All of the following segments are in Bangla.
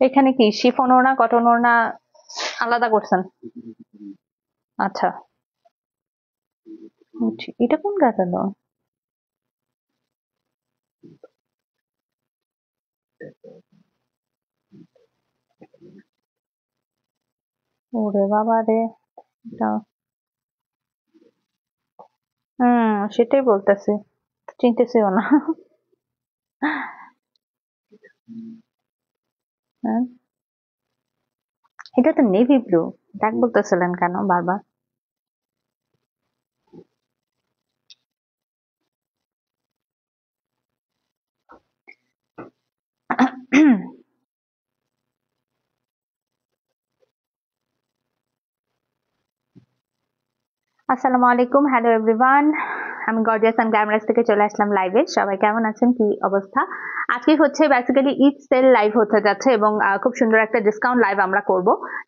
এখানে কি শিফন ওড়না কটন ওড়না আলাদা করছেন? আচ্ছা, এটা কোন কাতানো? ওরে বাবা রে, সেটাই বলতেছি, চিনতেছিও না। হ্যাঁ, এটা তো নেভি ব্লু, ব্ল্যাক বলতেছিলেন কেন বারবার? আসসালামু আলাইকুম, হ্যালো এভরিওয়ান। আমি গর্জিয়াস অ্যান্ড গ্ল্যামারাস থেকে চলে আসলাম লাইভে। সবাই কেমন আছেন, কি অবস্থা? আজকে হচ্ছে বেসিক্যালি ঈদ সেল লাইভ হতে যাচ্ছে এবং খুব সুন্দর একটা ডিসকাউন্ট লাইভ আমরা করব।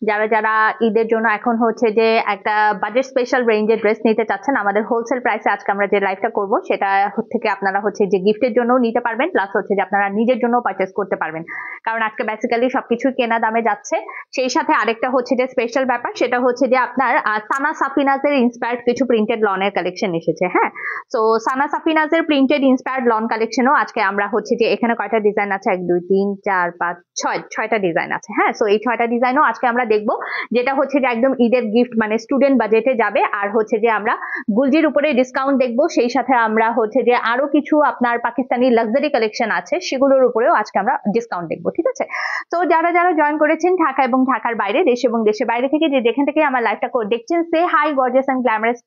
যারা যারা ঈদের জন্য এখন হচ্ছে যে একটা বাজেট স্পেশাল রেঞ্জের ড্রেস নিতে চাচ্ছেন, আমাদের হোলসেল প্রাইসে আজকে আমরা যে লাইভটা করব সেটা থেকে আপনারা হচ্ছে যে গিফটের জন্য নিতে পারবেন, প্লাস হচ্ছে যে আপনারা নিজের জন্য পারচেস করতে পারবেন, কারণ আজকে বেসিক্যালি সবকিছু কেনা দামে যাচ্ছে। সেই সাথে আরেকটা হচ্ছে যে স্পেশাল ব্যাপার, সেটা হচ্ছে যে আপনার সানা সাফিনাজের ইন্সপায়ার্ড কিছু প্রিন্টেড লনের কালেকশন এসেছে। হ্যাঁ, তো সানা সাফিনাজের প্রিন্টেড ইন্সপায়ার্ড লন কালেকশনও আজকে আমরা হচ্ছে যে এখানে কয়টা ডিজাইন আছে, 1 2 3 4 5 6 ছয়টা ডিজাইন আছে। হ্যাঁ, সো এই 6টা ডিজাইনও আজকে আমরা দেখবো, যেটা হচ্ছে যে একদম ঈদের গিফট মানে স্টুডেন্ট বাজেটে যাবে। আর হচ্ছে যে আমরা গুলজির উপরে ডিসকাউন্ট দেখবো, সেই সাথে আমরা হচ্ছে যে আরো কিছু আপনার পাকিস্তানি লাক্সারি কালেকশন আছে সেগুলোর উপরেও আজকে আমরা ডিসকাউন্ট দেখবো, ঠিক আছে? তো যারা যারা জয়েন করেছেন ঢাকা এবং ঢাকার বাইরে, দেশ এবং দেশের বাইরে থেকে যে যেখান থেকে আমার লাইভটা দেখছেন, সে হাই গর্জিয়াস এন্ড গ্ল্যামারাস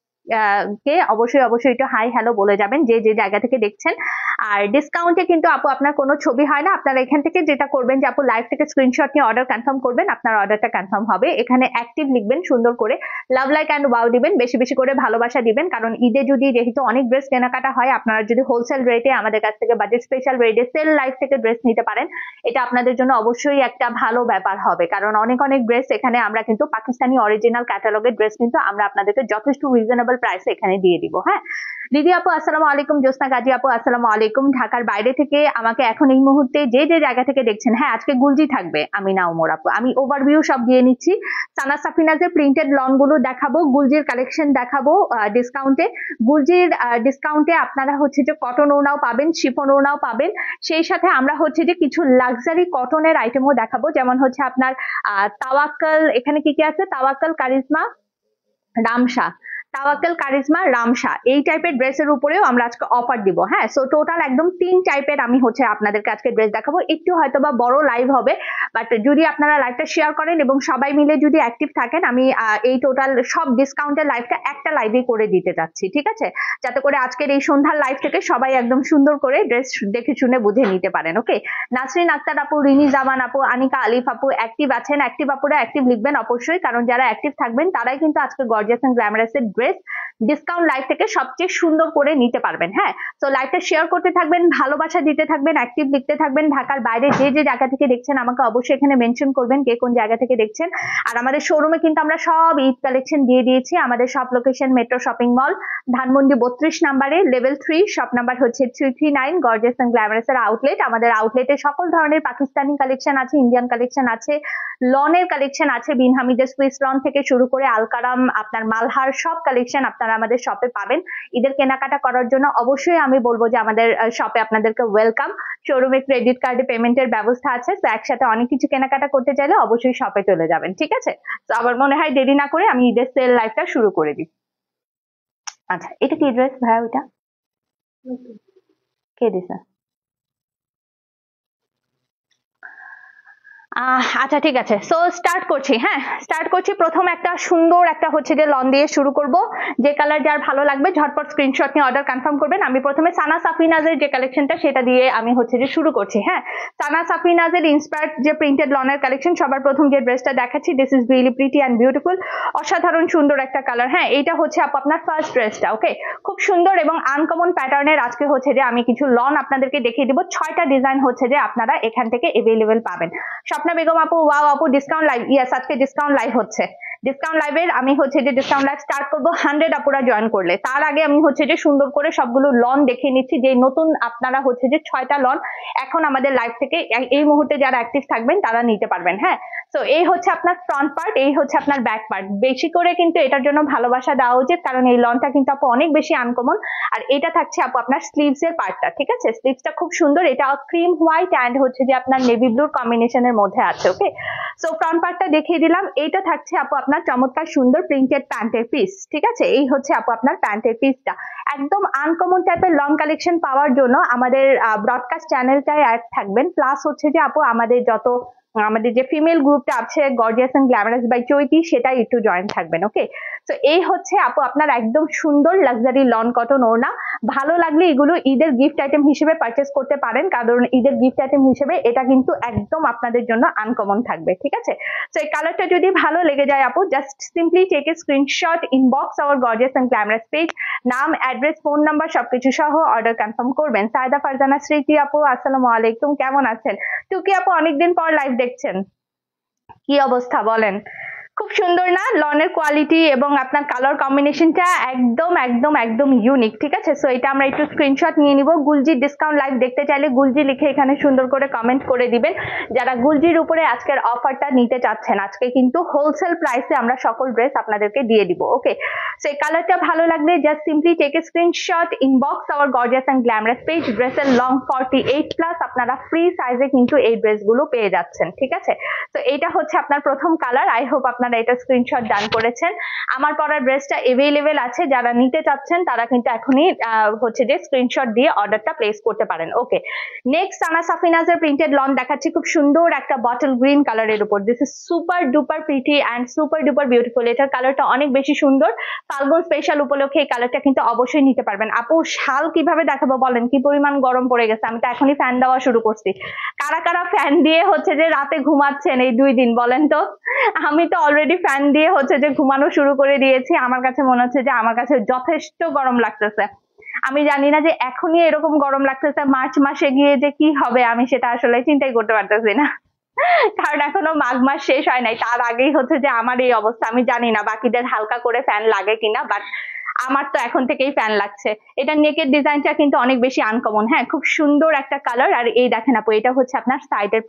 কে অবশ্যই অবশ্যই একটু হাই হ্যালো বলে যাবেন যে যে জায়গা থেকে দেখছেন। আর ডিসকাউন্টে কিন্তু আপু আপনার কোনো ছবি হয় না, আপনারা এখান থেকে যেটা করবেন যে আপু লাইভ থেকে স্ক্রিনশট নিয়ে অর্ডার কনফার্ম করবেন, আপনার অর্ডারটা কনফার্ম হবে। এখানে অ্যাক্টিভ লিখবেন সুন্দর করে, লাভ লাইক অ্যান্ড ওয়াও দিবেন, বেশি বেশি করে ভালোবাসা দিবেন, কারণ ঈদে যদি যেহেতু অনেক ড্রেস কেনাকাটা হয়, আপনারা যদি হোলসেল রেটে আমাদের কাছ থেকে বাজেট স্পেশাল রেটে সেল লাইভ থেকে ড্রেস নিতে পারেন, এটা আপনাদের জন্য অবশ্যই একটা ভালো ব্যাপার হবে। কারণ অনেক অনেক ড্রেস এখানে আমরা কিন্তু পাকিস্তানি অরিজিনাল ক্যাটালগের ড্রেস কিন্তু আমরা আপনাদেরকে যথেষ্ট রিজনেবল প্রাইসে এখানে দিয়ে দিব। হ্যাঁ, দিদি আপু আসসালামু আলাইকুম, জ্যোৎস্না গাজী আপু আসসালামু আলাইকুম, ঢাকার বাইরে থেকে আমাকে এখন এই মুহূর্তে যে যে জায়গা থেকে দেখছেন। হ্যাঁ, আজকে গুলজি থাকবে, আমি না ওমর আপু, আমি ওভারভিউ সব দিয়ে নিচ্ছি। সানা সাফিনাজের প্রিন্টেড লন গুলো দেখাবো, গুলজির কালেকশন দেখাবো ডিসকাউন্টে। গুলজির ডিসকাউন্টে আপনারা হচ্ছে যে কটন ওড়নাও পাবেন, শিফন ওড়নাও পাবেন। সেই সাথে আমরা হচ্ছে যে কিছু লাক্সারি কটনের আইটেমও দেখাবো, যেমন হচ্ছে আপনার তাওয়াক্কাল, এখানে কি কি আছে, তাওয়াক্কাল, কারিজমা, রামসা, তাওয়াক্কাল, কারিজমা, রামসা, এই টাইপের ড্রেসের উপরেও আমরা আজকে অফার দিব। হ্যাঁ, সো টোটাল একদম 3 টাইপের আমি হচ্ছে আপনাদেরকে আজকে ড্রেস দেখাবো। একটু হয়তো বা বড় লাইভ হবে, বাট যদি আপনারা লাইভটা শেয়ার করেন এবং সবাই মিলে যদি অ্যাক্টিভ থাকেন, আমি এই টোটাল সব ডিসকাউন্টের লাইভটা একটা লাইভে করে দিতে চাচ্ছি, ঠিক আছে? যাতে করে আজকের এই সন্ধ্যার লাইভ থেকে সবাই একদম সুন্দর করে ড্রেস দেখে শুনে বুঝে নিতে পারেন। ওকে, নাসরিন আক্তার আপু, রিনি জামান আপু, আনিকা আলিফ আপু অ্যাক্টিভ আছেন? অ্যাক্টিভ আপুরা অ্যাক্টিভ লিখবেন অবশ্যই, কারণ যারা অ্যাক্টিভ থাকবেন তারাই কিন্তু আজকে গর্জিয়াস এন্ড গ্ল্যামারাসের ড্রেস ডিসকাউন্ট লাইভ থেকে সবচেয়ে সুন্দর করে নিতে পারবেন। হ্যাঁ, তো লাইভটা শেয়ার করতে থাকবেন, ভালোবাসা দিতে থাকবেন, অ্যাক্টিভ লিখতে থাকবেন। ঢাকার বাইরে যে যে জায়গা থেকে দেখছেন আমাকে অবশ্যই এখানে মেনশন করবেন কে কোন জায়গা থেকে দেখছেন। আর আমাদের শোরুমে কিন্তু আমরা সব ঈদ কালেকশন দিয়ে দিয়েছি। আমাদের সব location metro shopping mall, Dhanmondi 32 নাম্বারে, লেভেল 3, শপ নাম্বার হচ্ছে 339, গর্জিয়াস এন্ড গ্ল্যামারাসের আউটলেট। আমাদের আউটলেটে সকল ধরনের পাকিস্তানি কালেকশন আছে, ইন্ডিয়ান কালেকশন আছে, লনের কালেকশন আছে, বিন হামিদের সুইস লন থেকে শুরু করে আলকারাম, আপনার মালহার, সব কালেকশন আপনারা আমাদের শপে পাবেন। ঈদের কেনাকাটা করার জন্য অবশ্যই আমি বলবো যে আমাদের শপে আপনাদেরকে ওয়েলকাম। শোরুমে ক্রেডিট কার্ডে পেমেন্টের ব্যবস্থা আছে, তো একসাথে অনেক কিছু কেনাকাটা করতে চাইলে অবশ্যই শপে চলে যাবেন, ঠিক আছে? তো আমার মনে হয় দেরি না করে আমি ঈদের সেল লাইফটা শুরু করে দিই। আচ্ছা, এটা কি ড্রেস ভাইয়া? ওইটা কে দিছে? আচ্ছা ঠিক আছে, সো স্টার্ট করছি। হ্যাঁ, স্টার্ট করছি। প্রথম একটা সুন্দর একটা হচ্ছে যে লন দিয়ে শুরু করব। যে কালার যার ভালো লাগবে ঝটপট স্ক্রিনশট নিয়ে অর্ডার কনফার্ম করবেন। আমি প্রথমে সানা সাফিনাজের যে কালেকশনটা সেটা দিয়ে আমি হচ্ছে যে শুরু করছি। হ্যাঁ, সানা সাফিনাজের ইন্সপায়ার্ড যে প্রিন্টেড লনের কালেকশন, সবার প্রথম যে ড্রেসটা দেখাচ্ছি, this is really pretty and beautiful, অসাধারণ সুন্দর একটা কালার। হ্যাঁ, এইটা হচ্ছে আপনার ফার্স্ট ড্রেসটা। ওকে, খুব সুন্দর এবং আনকমন প্যাটার্নের আজকে হচ্ছে যে আমি কিছু লন আপনাদেরকে দেখিয়ে দিব। 6টা ডিজাইন হচ্ছে যে আপনারা এখান থেকে এভেলেবেল পাবেন। স্বপ্না বেগম আপু, ওয়াও আপু, ডিসকাউন্ট লাইভ, ইয়েস আজকে ডিসকাউন্ট লাইভ হচ্ছে। ডিসকাউন্ট লাইভের আমি হচ্ছে যে ডিসকাউন্ট লাইভ স্টার্ট করবো 100 আপুরা জয়েন করলে। তার আগে আমি হচ্ছে যে সুন্দর করে সবগুলো লন দেখিয়ে নিচ্ছি, যে নতুন আপনারা হচ্ছে যে 6টা লন এখন আমাদের লাইভ থেকে এই মুহূর্তে যারা অ্যাক্টিভ থাকবেন তারা নিতে পারবেন। হ্যাঁ, তো এই হচ্ছে আপনার ফ্রন্ট পার্ট, এই হচ্ছে আপনার ব্যাক পার্ট। বেশি করে কিন্তু এটার জন্য ভালোবাসা দেওয়া উচিত, কারণ এই লনটা কিন্তু আপু অনেক বেশি আনকমন। আর এটা থাকছে আপু আপনার স্লিভস এর পার্টটা, ঠিক আছে? স্লিভসটা খুব সুন্দর, এটা ক্রিম হোয়াইট অ্যান্ড হচ্ছে যে আপনার নেভি ব্লুর কম্বিনেশনের মধ্যে আছে। ওকে, সো ফ্রন্ট পার্টটা দেখিয়ে দিলাম। এইটা থাকছে আপু আপনার চমৎকার সুন্দর প্রিন্টেড প্যান্টের পিস, ঠিক আছে? এই হচ্ছে আপু আপনার প্যান্টের পিসটা। একদম আনকমন টাইপের লং কালেকশন পাওয়ার জন্য আমাদের ব্রডকাস্ট চ্যানেলটায় অ্যাড থাকবেন, প্লাস হচ্ছে যে আপু আমাদের যে ফিমেল গ্রুপটা আছে গর্জিয়াস এন্ড গ্ল্যামারাস বাই চৈতি, সেটাই একটু জয়েন থাকবেন। ওকে, তো এই হচ্ছে আপু আপনার একদম সুন্দর লাক্সারি লন কটন ওড়না। ভালো লাগলে এগুলো ঈদের গিফট আইটেম হিসেবে পারচেস করতে পারেন, কারণ ঈদের গিফট আইটেম হিসেবে এটা কিন্তু একদম আপনাদের জন্য আনকমন থাকবে, ঠিক আছে? তো এই কালারটা যদি ভালো লেগে যায় আপু, just simply take a screenshot, inbox our gorgeous and glamorous page, নাম, অ্যাড্রেস, ফোন নাম্বার সবকিছু সহ অর্ডার কনফার্ম করবেন। সায়দা ফারজানা স্মৃতি আপু, আসসালামু আলাইকুম, কেমন আছেন? টুকি আপু, অনেকদিন পর লাইভ দেখছেন, কি অবস্থা বলেন? খুব সুন্দর না লনের কোয়ালিটি এবং আপনার কালার কম্বিনেশনটা একদম একদম একদম ইউনিক, ঠিক আছে? সো এটা আমরা একটু স্ক্রিনশট নিয়ে নিব। গুলজি ডিসকাউন্ট লাইভ দেখতে চাইলে গুলজি লিখে এখানে সুন্দর করে কমেন্ট করে দিবেন, যারা গুলজির উপরে আজকের অফারটা নিতে চাচ্ছেন। আজকে কিন্তু হোলসেল প্রাইসে আমরা সকল ড্রেস আপনাদেরকে দিয়ে দিব। ওকে, সো এই কালারটা ভালো লাগলে just simply take a screenshot, inbox our gorgeous and glamorous page. ড্রেসের লং 48+, আপনারা ফ্রি সাইজে কিন্তু এই ড্রেসগুলো পেয়ে যাচ্ছেন, ঠিক আছে? তো এইটা হচ্ছে আপনার প্রথম কালার। আই হোপ আপনারা এটা স্ক্রিনশট ডান করেছেন। আমার পরা ড্রেসটা এভেইলেবল আছে, যারা নিতে চাচ্ছেন তারা কিন্তু এখনই হচ্ছে যে স্ক্রিনশট দিয়ে অর্ডারটা প্লেস করতে পারেন। ওকে, নেক্সট সানা সাফিনাজের প্রিন্টেড লন দেখাচ্ছি, খুব সুন্দর একটা বটল গ্রিন কালারের উপর। This is super duper pretty and super duper beautiful. এটার কালারটা অনেক বেশি সুন্দর। ফাল্গুন স্পেশাল উপলক্ষে এই কালারটা কিন্তু অবশ্যই নিতে পারবেন। আপু শাল কিভাবে দেখাবো বলেন, কি পরিমাণ গরম পড়ে গেছে। আমি তো এখনই ফ্যান দেওয়া শুরু করছি। কারা কারা ফ্যান দিয়ে হচ্ছে যে রাতে ঘুমাচ্ছেন এই 2 দিন বলেন তো? আমি তো অলরেডি ফ্যান দিয়ে হচ্ছে যে ঘুমানো শুরু করে দিয়েছি। আমার কাছে মনে হচ্ছে যে আমার কাছে যথেষ্ট গরম লাগতেছে। আমি জানি না যে এখনই এরকম গরম লাগতেছে, মার্চ মাসে গিয়ে যে কি হবে আমি সেটা আসলে চিন্তাই করতে পারতেছি না, কারণ এখনো মাঘ মাস শেষ হয় নাই, তার আগেই হচ্ছে যে আমার এই অবস্থা। আমি জানি না বাকিদের হালকা করে ফ্যান লাগে কিনা, বাট আমার তো এখন থেকেই ফ্যান লাগছে। এটা নেকের ডিজাইনটা কিন্তু অনেক বেশি আনকমন। হ্যাঁ, খুব সুন্দর একটা কালার। আর এই দেখেন আপু, এটা হচ্ছে আপনার সাইডের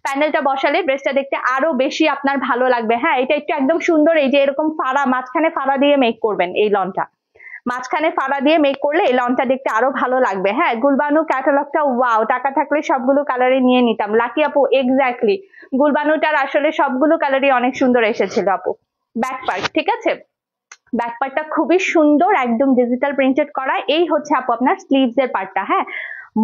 প্যানেলটা বসালে ড্রেসটা দেখতে আরো বেশি আপনার ভালো লাগবে। হ্যাঁ, এটা একটু একদম সুন্দর, এই যে এরকম ফাড়া, মাঝখানে ফাড়া দিয়ে মেক করবেন এই লনটা, মাঝখানে ফাড়া দিয়ে মেক করলে এই লনটা দেখতে আরো ভালো লাগবে। হ্যাঁ, গুলবানু ক্যাটালগটা ওয়াও, টাকা থাকলে সবগুলো কালারে নিয়ে নিতাম। লাকি আপু, এক্স্যাক্টলি, গুলবানুটার আসলে সবগুলো কালারই অনেক সুন্দর এসেছিল আপু। ব্যাক পার্ট, ঠিক আছে, ব্যাক পার্টটা খুবই সুন্দর, একদম ডিজিটাল প্রিন্টেড করা। এই হচ্ছে আপু আপনার স্লিভস এর পার্টটা। হ্যাঁ,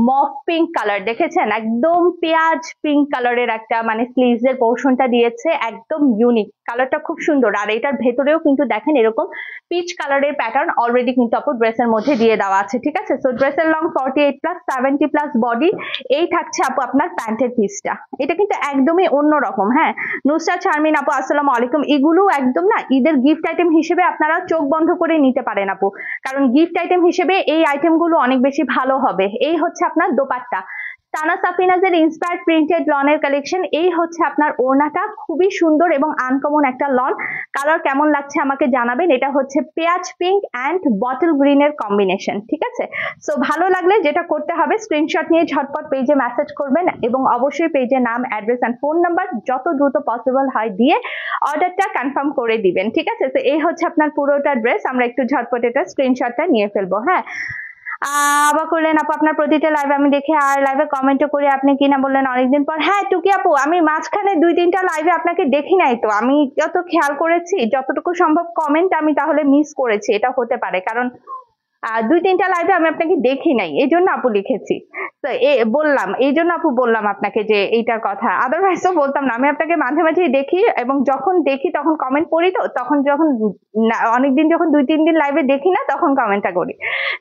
মফ পিঙ্ক কালার দেখেছেন, একদম পেঁয়াজ পিঙ্ক কালারের একটা মানে স্লিভস এর পোর্শনটা দিয়েছে, একদম ইউনিক কালারটা, খুব সুন্দর। আর এটার ভেতরেও কিন্তু দেখেন এরকম পিচ কালারের প্যাটার্ন অলরেডি কিন্তু আপু ড্রেসের মধ্যে দিয়ে দেওয়া আছে, ঠিক আছে? সো ড্রেসের লং 48+, 70+ বডি। এই থাকছে আপু আপনার প্যান্টের পিসটা, এটা কিন্তু একদমই অন্যরকম। হ্যাঁ, নুসরাত শারমিন আপু, আসসালামু আলাইকুম। এগুলো একদম না ঈদের গিফট আইটেম হিসেবে আপনারা চোখ বন্ধ করে নিতে পারেন আপু, কারণ গিফট আইটেম হিসেবে এই আইটেমগুলো অনেক বেশি ভালো হবে। এই হচ্ছে আপনার দোপাট্টা, সানা সাফিনাজের ইন্সপায়ার্ড প্রিন্টেড লনের কালেকশন। এই হচ্ছে আপনার ওড়নাটা, খুবই সুন্দর এবং আনকমন একটা লন। কালার কেমন লাগছে আমাকে জানাবেন। এটা হচ্ছে পেঁয়াজ পিঙ্ক অ্যান্ড বটল গ্রিনের কম্বিনেশন, ঠিক আছে? সো ভালো লাগলে যেটা করতে হবে, স্ক্রিনশট নিয়ে ঝটপট পেজে মেসেজ করবেন এবং অবশ্যই পেজে নাম, অ্যাড্রেস অ্যান্ড ফোন নাম্বার যত দ্রুত পসিবল হয় দিয়ে অর্ডারটা কনফার্ম করে দিবেন, ঠিক আছে? তো এই হচ্ছে আপনার পুরোটা ড্রেস। আমরা একটু ঝটপট এটা স্ক্রিনশটটা নিয়ে ফেলবো। হ্যাঁ, আবার করলেন আপু আপনার প্রতিটা লাইভে আমি দেখি, আর লাইভে কমেন্টও করে আপনি কিনা বললেন অনেকদিন পর। হ্যাঁ টুকি আপু, আমি মাঝখানে 2-3টা লাইভে আপনাকে দেখি নাই, তো আমি যত খেয়াল করেছি যতটুকু সম্ভব কমেন্ট আমি তাহলে মিস করেছি, এটা হতে পারে, কারণ 2-3টা লাইভে আমি আপনাকে দেখি নাই, এই জন্য আপু লিখেছি। তো বললাম, এই জন্য আপু বললাম আপনাকে যে এইটার কথা, আদারওয়াইজ তো বলতাম না। আমি আপনাকে মাঝে মাঝে দেখি এবং যখন দেখি তখন কমেন্ট করি, তো তখন যখন অনেকদিন যখন 2-3 দিন লাইভে দেখি না তখন কমেন্টটা করি।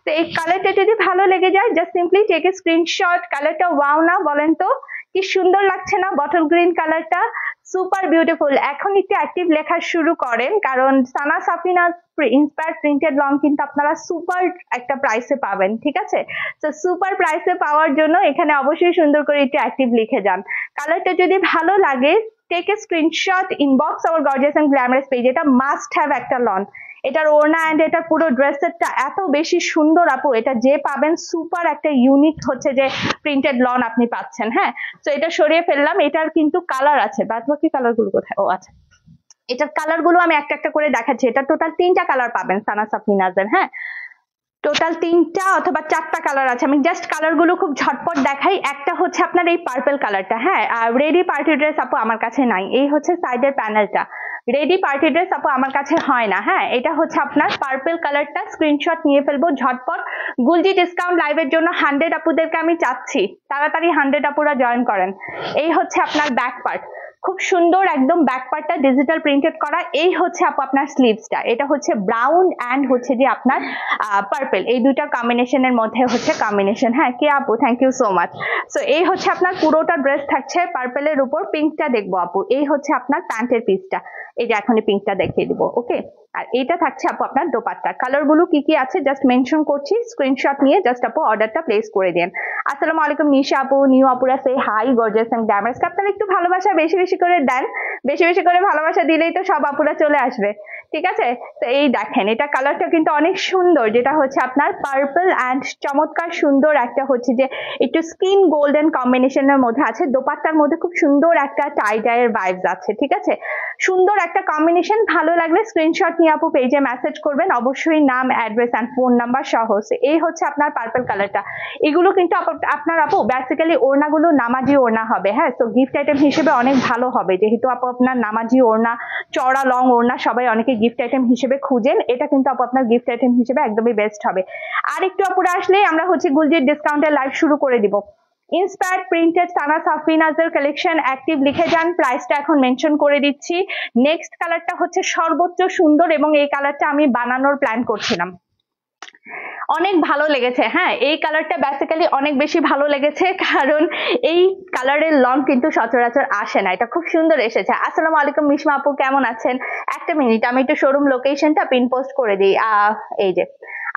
তো এই কালারটা যদি ভালো লেগে যায় just simply take a screenshot. কালারটা ওয়াও না বলেন তো, কি সুন্দর লাগছে না বটল গ্রিন কালারটা, সুপার বিউটিফুল। এখন একটু অ্যাক্টিভ লেখা শুরু করেন, কারণ Sana Safinaz inspired printed long কিন্তু আপনারা সুপার একটা প্রাইসে পাবেন, ঠিক আছে? তো সুপার প্রাইসে পাওয়ার জন্য এখানে অবশ্যই সুন্দর করে একটু অ্যাক্টিভ লিখে যান। কালারটা যদি ভালো লাগে take a screenshot, inbox our gorgeous and glamorous page. এটা মাস্ট হ্যাভ একটা লন। এটার ওড়না এন্ড এটার পুরো ড্রেসেরটা এত বেশি সুন্দর আপু, এটা যে পাবেন সুপার একটা ইউনিক হচ্ছে যে প্রিন্টেড লন আপনি পাচ্ছেন। হ্যাঁ, তো এটা সরিয়ে ফেললাম। এটার কিন্তু কালার আছে, বাদ বাকি কালার গুলো কোথায়? ও আচ্ছা, এটার কালার গুলো আমি একটা একটা করে দেখাচ্ছি। এটা টোটাল 3টা কালার পাবেন সানা সাফিনাজের। হ্যাঁ, টোটাল 3টা অথবা 4টা কালার আছে। আমি জাস্ট কালার গুলো খুব ঝটপট দেখাই। একটা হচ্ছে আপনার এই পার্পল কালারটা। হ্যাঁ, রেডি পার্টি ড্রেস আপু আমার কাছে নাই। এই হচ্ছে সাইডের প্যানেলটা। রেডি পার্টি ড্রেস আপু আমার কাছে হয় না। হ্যাঁ, এটা হচ্ছে আপনার পার্পল কালারটা। স্ক্রিনশট নিয়ে ফেলবো ঝটপট। গুলজি ডিসকাউন্ট লাইভের জন্য 100 আপুদেরকে আমি চাচ্ছি, তাড়াতাড়ি 100 আপুরা জয়েন করেন। এই হচ্ছে আপনার ব্যাক পার্ট, খুব সুন্দর একদম ব্যাক পার্টটা ডিজিটাল প্রিন্টেড করা। এই হচ্ছে আপু আপনার স্লিভসটা, এটা হচ্ছে ব্রাউন এন্ড হচ্ছে যে আপনার পার্পল, এই দুইটা কম্বিনেশনের মধ্যে হচ্ছে কম্বিনেশন। হ্যাঁ, কি আপু, thank you so much. So এই হচ্ছে আপনার পুরোটা ড্রেস থাকছে পার্পলের উপর। পিঙ্কটা দেখবো আপু, এই হচ্ছে আপনার প্যান্টের পিসটা। এই যে এখনই পিঙ্কটা দেখিয়ে দিব। ওকে, আর এটা থাকছে আপু আপনার দোপাট্টা। কালার গুলো কি কি আছে জাস্ট মেনশন করছি, স্ক্রিনশট নিয়ে জাস্ট আপু অর্ডারটা প্লেস করে দেন। আসসালামু আলাইকুম নিশা আপু, নিউ আপুরা সে হাই গর্জিয়াস এন্ড গ্ল্যামারাস। আপনারা একটু ভালোবাসা বেশি বেশি করে দেন, বেশি বেশি করে ভালোবাসা দিলেই তো সব আপুরা চলে আসবে। ঠিক আছে, তো এই দেখেন এটা কালারটা কিন্তু অনেক সুন্দর, যেটা হচ্ছে আপনার পার্পল এন্ড চমৎকার সুন্দর একটা হচ্ছে যে একটু স্কিন গোল্ডেন কম্বিনেশনের মধ্যে আছে। দোপাট্টার মধ্যে খুব সুন্দর একটা টাই ডাইয়ের ভাইবস আছে। ঠিক আছে, সুন্দর একটা কম্বিনেশন। ভালো লাগলে স্ক্রিনশট নিয়ে আপু পেজে মেসেজ করবেন, অবশ্যই নাম, অ্যাড্রেস এন্ড ফোন নাম্বার সহ। এই হচ্ছে আপনার পার্পল কালারটা। এগুলো কিন্তু আপনার আপু বেসিক্যালি ওড়নাগুলো নামাজি ওড়না হবে। হ্যাঁ, তো গিফট আইটেম হিসেবে অনেক ভালো হবে, যেহেতু আপু আপনার নামাজি ওড়না, চড়া লং ওড়না সবাই অনেকে গিফট আইটেম হিসেবে খুঁজেন। এটা কিন্তু আপু আপনার গিফট আইটেম হিসেবে একদমই বেস্ট হবে। আর একটু আপুরা আসলে আমরা হচ্ছে গুলজির ডিসকাউন্টের লাইভ শুরু করে দিব। ইন্সপায়ার্ড প্রিন্টেড সানা সাফিনাজের কালেকশন অ্যাক্টিভ লিখে যান, প্রাইসটা এখন মেনশন করে দিচ্ছি। নেক্সট কালারটা হচ্ছে সর্বোচ্চ সুন্দর এবং এই কালারটা আমি বানানোর প্ল্যান করছিলাম, অনেক ভালো লেগেছে। হ্যাঁ, এই কালারটা বেসিক্যালি অনেক বেশি ভালো লেগেছে, কারণ এই কালারের লং কিন্তু সচরাচর আসে না। এটা খুব সুন্দর এসেছে। আসসালামু আলাইকুম মিশমা আপু, কেমন আছেন? একটা মিনিট, আমি একটু শোরুম লোকেশনটা পিন পোস্ট করে দিই। এই যে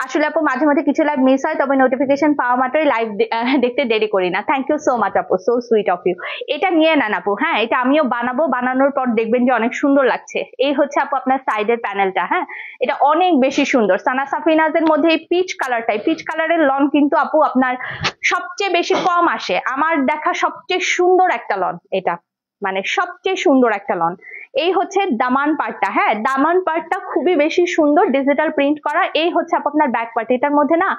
আসলে আপু মাঝে মাঝে কিছু লাইভ মিস হয়, তবে নোটিফিকেশন পাওয়া মাত্রই লাইভ দেখতে দেরি করি না। থ্যাংক ইউ সো মাচ আপু, সো সুইট অফ ইউ। এটা নিয়ে নেন আপু। হ্যাঁ, এটা আমিও বানাবো, বানানোর পর দেখবেন যে অনেক সুন্দর লাগছে। এই হচ্ছে আপু আপনার সাইডের প্যানেলটা। হ্যাঁ, এটা অনেক বেশি সুন্দর। সানা সাফিনাজের মধ্যে এই পিচ কালারটাই, পিচ কালারের লন কিন্তু আপু আপনার সবচেয়ে বেশি কম আসে। আমার দেখা সবচেয়ে সুন্দর একটা লন এটা, মানে সবচেয়ে সুন্দর একটা লন। এই হচ্ছে দামান পার্টটা। হ্যাঁ, দামান পার্টটা খুবই বেশি সুন্দর, ডিজিটাল প্রিন্ট করা। এই হচ্ছে আপু আপনার ব্যাক পার্ট। এটার মধ্যে না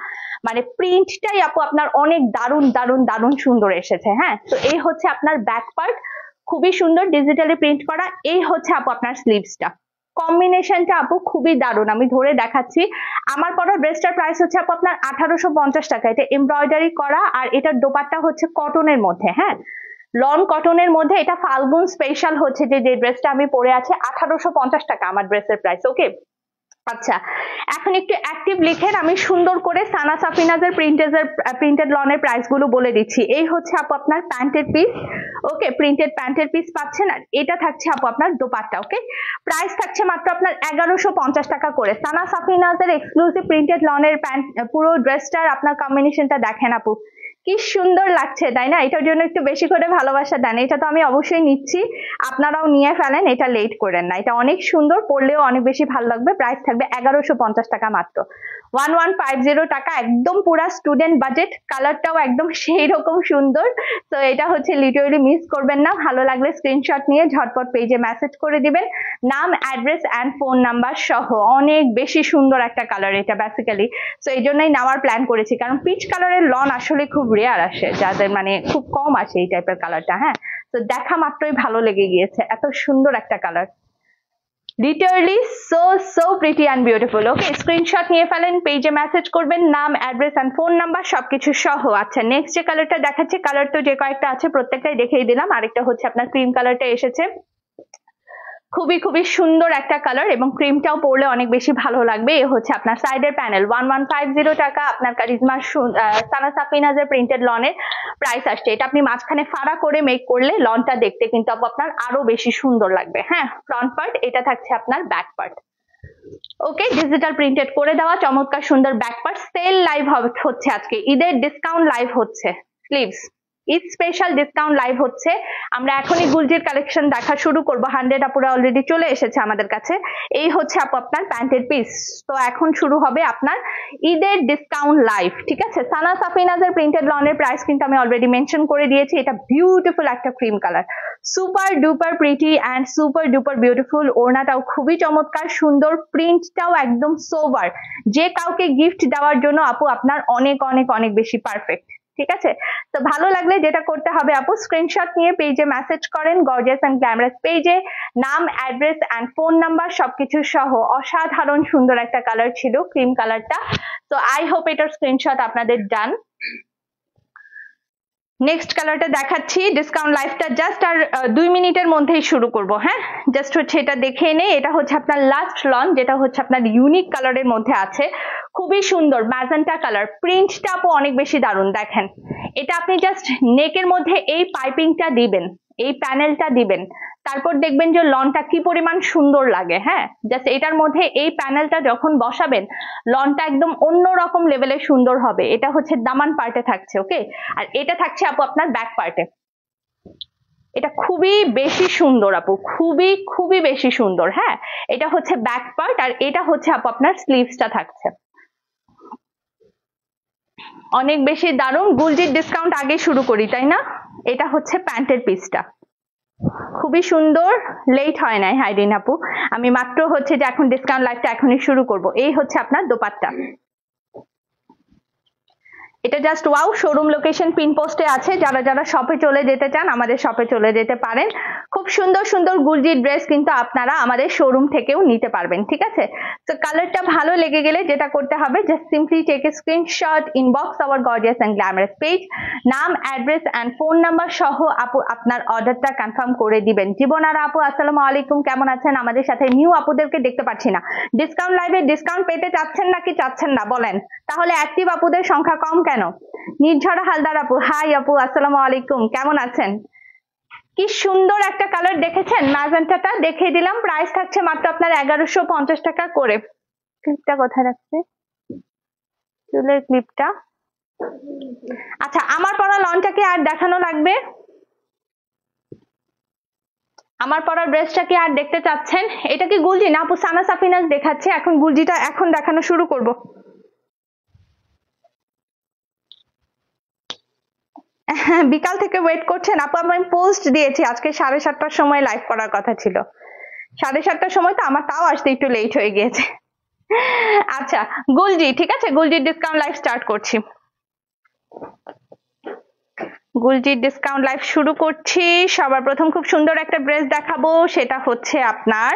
মানে প্রিন্টটাই আপু আপনার অনেক দারুণ দারুণ দারুণ সুন্দর এসেছে। হ্যাঁ, তো এই হচ্ছে আপনার ব্যাক পার্ট, খুবই সুন্দর ডিজিটালি প্রিন্ট করা। এই হচ্ছে আপু আপনার স্লিভসটা, কম্বিনেশনটা আপু খুবই দারুণ। আমি ধরে দেখাচ্ছি। আমার পরা ড্রেসটার প্রাইস হচ্ছে আপু আপনার 1850 টাকা। এটা এমব্রয়ডারি করা আর এটার দোপাট্টা হচ্ছে কটনের মধ্যে। হ্যাঁ, লন কটনের মধ্যে। এটা ফাল্গুন স্পেশাল হচ্ছে যে ড্রেসটা আমি পরে আছি, 1850 টাকা আমার ড্রেসের প্রাইস। ওকে, আচ্ছা এখন একটু অ্যাক্টিভ লিখেন, আমি সুন্দর করে সানা সাফিনাজের প্রিন্টেড লনের প্রাইস গুলো বলে দিচ্ছি। এই হচ্ছে আপু আপনার প্যান্টের পিস। ওকে, প্রিন্টেড প্যান্টের পিস পাচ্ছেন। আর এটা থাকছে আপু আপনার দোপাট্টা। ওকে, প্রাইস থাকছে মাত্র আপনার 1150 টাকা করে। সানা সাফিনাজের এক্সক্লুসিভ প্রিন্টেড লনের প্যান্ট পুরো ড্রেসটার আপনার কম্বিনেশনটা দেখেন আপু, কি সুন্দর লাগছে তাই না? এটার জন্য একটু বেশি করে ভালোবাসা দেন। এটা তো আমি অবশ্যই নিচ্ছি, আপনারাও নিয়ে ফেলেন, এটা লেট করেন না। এটা অনেক সুন্দর, পরলেও অনেক বেশি ভালো লাগবে। প্রাইস থাকবে 1150 টাকা মাত্র, 1150 টাকা, একদম পুরা স্টুডেন্ট বাজেট। কালারটাও একদম সেই রকম সুন্দর। তো এটা হচ্ছে লিটারালি মিস করবেন না। ভালো লাগলে স্ক্রিনশট নিয়ে ঝটপট পেজে মেসেজ করে দিবেন, নাম, অ্যাড্রেস এন্ড ফোন নাম্বার সহ। অনেক বেশি সুন্দর একটা কালার এটা বেসিক্যালি, তো এই জন্যই নেওয়ার প্ল্যান করেছি, কারণ পিচ কালারের লন আসলে খুব রেয়ার আসে, যাদের মানে খুব কম আসে এই টাইপের কালারটা। হ্যাঁ, তো দেখা মাত্রই ভালো লেগে গিয়েছে, এত সুন্দর একটা colour, literally so pretty and beautiful. Okay, screenshot নিয়ে ফেলেন, পেজে মেসেজ করবেন, নাম, অ্যাড্রেস এন্ড ফোন নাম্বার সবকিছু সহ। আচ্ছা, নেক্সট যে কালারটা দেখাচ্ছি, কালার তো যে কয়েকটা আছে প্রত্যেকটাই দেখিয়ে দিলাম। আরেকটা হচ্ছে আপনার ক্রিম কালারটা এসেছে, খুবই খুবই সুন্দর একটা কালার এবং ক্রিমটাও পরলে অনেক বেশি ভালো লাগবে। এ হচ্ছে আপনার সাইডের প্যানেল, 1150 টাকা আপনার কারিজমা সানা সাফিনাজের প্রিন্টেড লনের প্রাইস আসছে। এটা আপনি মাঝখানে ফাড়া করে মেক করলে লনটা দেখতে কিন্তু আপনার আরো বেশি সুন্দর লাগবে। হ্যাঁ, ফ্রন্ট পার্ট, এটা থাকছে আপনার ব্যাক পার্ট। ওকে, ডিজিটাল প্রিন্টেড করে দেওয়া চমৎকার সুন্দর ব্যাক পার্ট। সেল লাইভ হচ্ছে আজকে, ঈদের ডিসকাউন্ট লাইভ হচ্ছে। Sleeves Eid special discount live হচ্ছে। আমরা এখনই গুলজির কালেকশন দেখা শুরু করব। 100 আপুরা অলরেডি চলে এসেছে আমাদের কাছে। এই হচ্ছে আপু আপনার প্যান্টের পিস। তো এখন শুরু হবে আপনার ঈদের ডিসকাউন্ট লাইভ, ঠিক আছে। সানা সাফিনাজের প্রিন্টেড লনের প্রাইস কিন্তু আমি অলরেডি মেনশন করে দিয়েছি। এটা বিউটিফুল একটা cream colour, super duper pretty and super duper beautiful. ওড়নাটাও খুবই চমৎকার, সুন্দর, প্রিন্টটাও একদম সোবার। যে কাউকে গিফট দেওয়ার জন্য আপু আপনার অনেক অনেক অনেক বেশি পারফেক্ট, ঠিক আছে। তো ভালো লাগলে যেটা করতে হবে আপু, স্ক্রিনশট নিয়ে পেজে মেসেজ করেন, গর্জিয়াস এন্ড গ্ল্যামারাস পেজে। নাম, অ্যাড্রেস এন্ড ফোন নাম্বার সবকিছু সহ। অসাধারণ সুন্দর একটা কালার ছিল ক্রিম কালারটা। তো আই হোপ এটার স্ক্রিনশট আপনাদের ডান। নেক্সট কালারটা দেখাচ্ছি। ডিসকাউন্ট লাইভটা জাস্ট আর 2 মিনিটের মধ্যেই শুরু করব। হ্যাঁ, জাস্ট হচ্ছে এটা দেখে নেই। এটা হচ্ছে আপনার লাস্ট লন, যেটা হচ্ছে আপনার ইউনিক কালারের মধ্যে আছে। খুবই সুন্দর ম্যাজেন্টা কালার, প্রিন্টটা আপু অনেক বেশি দারুণ। দেখেন, এটা আপনি জাস্ট নেকের মধ্যে এই পাইপিংটা দিবেন, এই প্যানেলটা দিবেন, তারপর দেখবেন যে লনটা কি পরিমাণ সুন্দর লাগে। হ্যাঁ, জাস্ট এটার মধ্যে এই প্যানেলটা যখন বসাবেন, লনটা একদম অন্যরকম লেভেলে সুন্দর হবে। এটা হচ্ছে দামান পার্টে থাকছে, ওকে। আর এটা থাকছে আপু আপনার ব্যাক পার্টে। এটা খুবই বেশি সুন্দর আপু, খুবই খুবই বেশি সুন্দর। হ্যাঁ, এটা হচ্ছে ব্যাক পার্ট, আর এটা হচ্ছে আপু আপনার স্লিভসটা থাকছে। অনেক বেশি দারুণ। গুলজির ডিসকাউন্ট আগে শুরু করি, তাই না? এটা হচ্ছে প্যান্টের পিসটা, খুবই সুন্দর। লেট হয় নাই হাইডিন আপু, আমি মাত্র হচ্ছে যে এখন ডিসকাউন্ট লাইভটা এখনই শুরু করব। এই হচ্ছে আপনার দোপাট্টা। এটা just wow. Showroom location pin পোস্টে আছে, যারা যারা শপে চলে যেতে চান আমাদের শপে চলে যেতে পারেন। খুব সুন্দর সুন্দর গুলজি ড্রেস কিন্তু আপনারা আমাদের শোরুম থেকেও নিতে পারবেন, ঠিক আছে। তো কালারটা ভালো লেগে গেলে যেটা করতে হবে, just simply take a screenshot, inbox our gorgeous and glamorous page, নাম, অ্যাড্রেস এন্ড ফোন নাম্বার সহ আপু আপনার অর্ডারটা কনফার্ম করে দিবেন। জীবনারা আপু আসসালামু আলাইকুম, কেমন আছেন? আমাদের সাথে নিউ আপুদেরকে দেখতে পাচ্ছি না। ডিসকাউন্ট লাইভে ডিসকাউন্ট পেতে চাচ্ছেন নাকি চাচ্ছেন না বলেন? তাহলে অ্যাক্টিভ আপুদের সংখ্যা কম কেন? নির্ঝরা হালদার আপু, হাই আপু, আসসালামু আলাইকুম, কেমন আছেন? কি সুন্দর একটা কালার দেখেছেন, ম্যাজেন্টাটা দেখিয়ে দিলাম। প্রাইস থাকছে মাত্র আপনার 1150 টাকা করে। ক্লিপটা কোথায় রাখছে? চুলের ক্লিপটা। আচ্ছা, আমার পরা লনটাকে আর দেখানো লাগবে? আমার পরা ড্রেসটা কি আর দেখতে চাচ্ছেন? এটা কি গুলজি না আপু? সানা সাফিনাজ দেখাচ্ছে, এখন গুলজিটা এখন দেখানো শুরু করব। বিকাল থেকে ওয়েট করছেন আপু? আমি পোস্ট দিয়েছি, আজকে 7:30টার সময় লাইভ করার কথা ছিল। 7:30টার সময় তো আমার তাও আসতে একটু লেট হয়ে গিয়েছে। আচ্ছা গুলজি, ঠিক আছে, গুলজির ডিসকাউন্ট লাইভ স্টার্ট করছি। গুলজির ডিসকাউন্ট লাইভ শুরু করছি। সবার প্রথম খুব সুন্দর একটা ড্রেস দেখাবো, সেটা হচ্ছে আপনার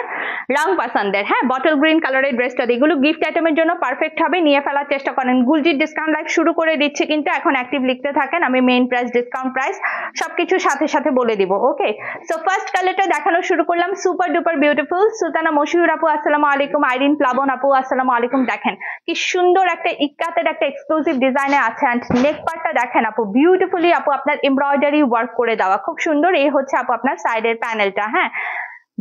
রং পছন্দের। হ্যাঁ, বটল গ্রিন কালারের ড্রেসটা, এগুলো গিফট আইটেমের জন্য পারফেক্ট হবে, নিয়ে ফেলার চেষ্টা করেন। গুলজির ডিসকাউন্ট লাইভ শুরু করে দিচ্ছি, কিন্তু এখন অ্যাক্টিভ লিখতে থাকেন, আমি মেইন প্রাইস, ডিসকাউন্ট প্রাইস সবকিছু সাথে সাথে বলে দিব। ওকে, সো ফার্স্ট কালারটা দেখানো শুরু করলাম, super duper beautiful. Sultana Moshiur আপু আসসালামু আলাইকুম, আইরিন প্লাবন আপু আসসালামু আলাইকুম। দেখেন কি সুন্দর একটা ইক্কাতের একটা এক্সক্লুসিভ ডিজাইনে আছে, এন্ড নেক পার্টটা দেখেন আপু, বিউটিফুলি আপু আপনার এমব্রয়ডারি ওয়ার্ক করে দেওয়া, খুব সুন্দর। এই হচ্ছে আপু আপনার সাইডের প্যানেলটা। হ্যাঁ,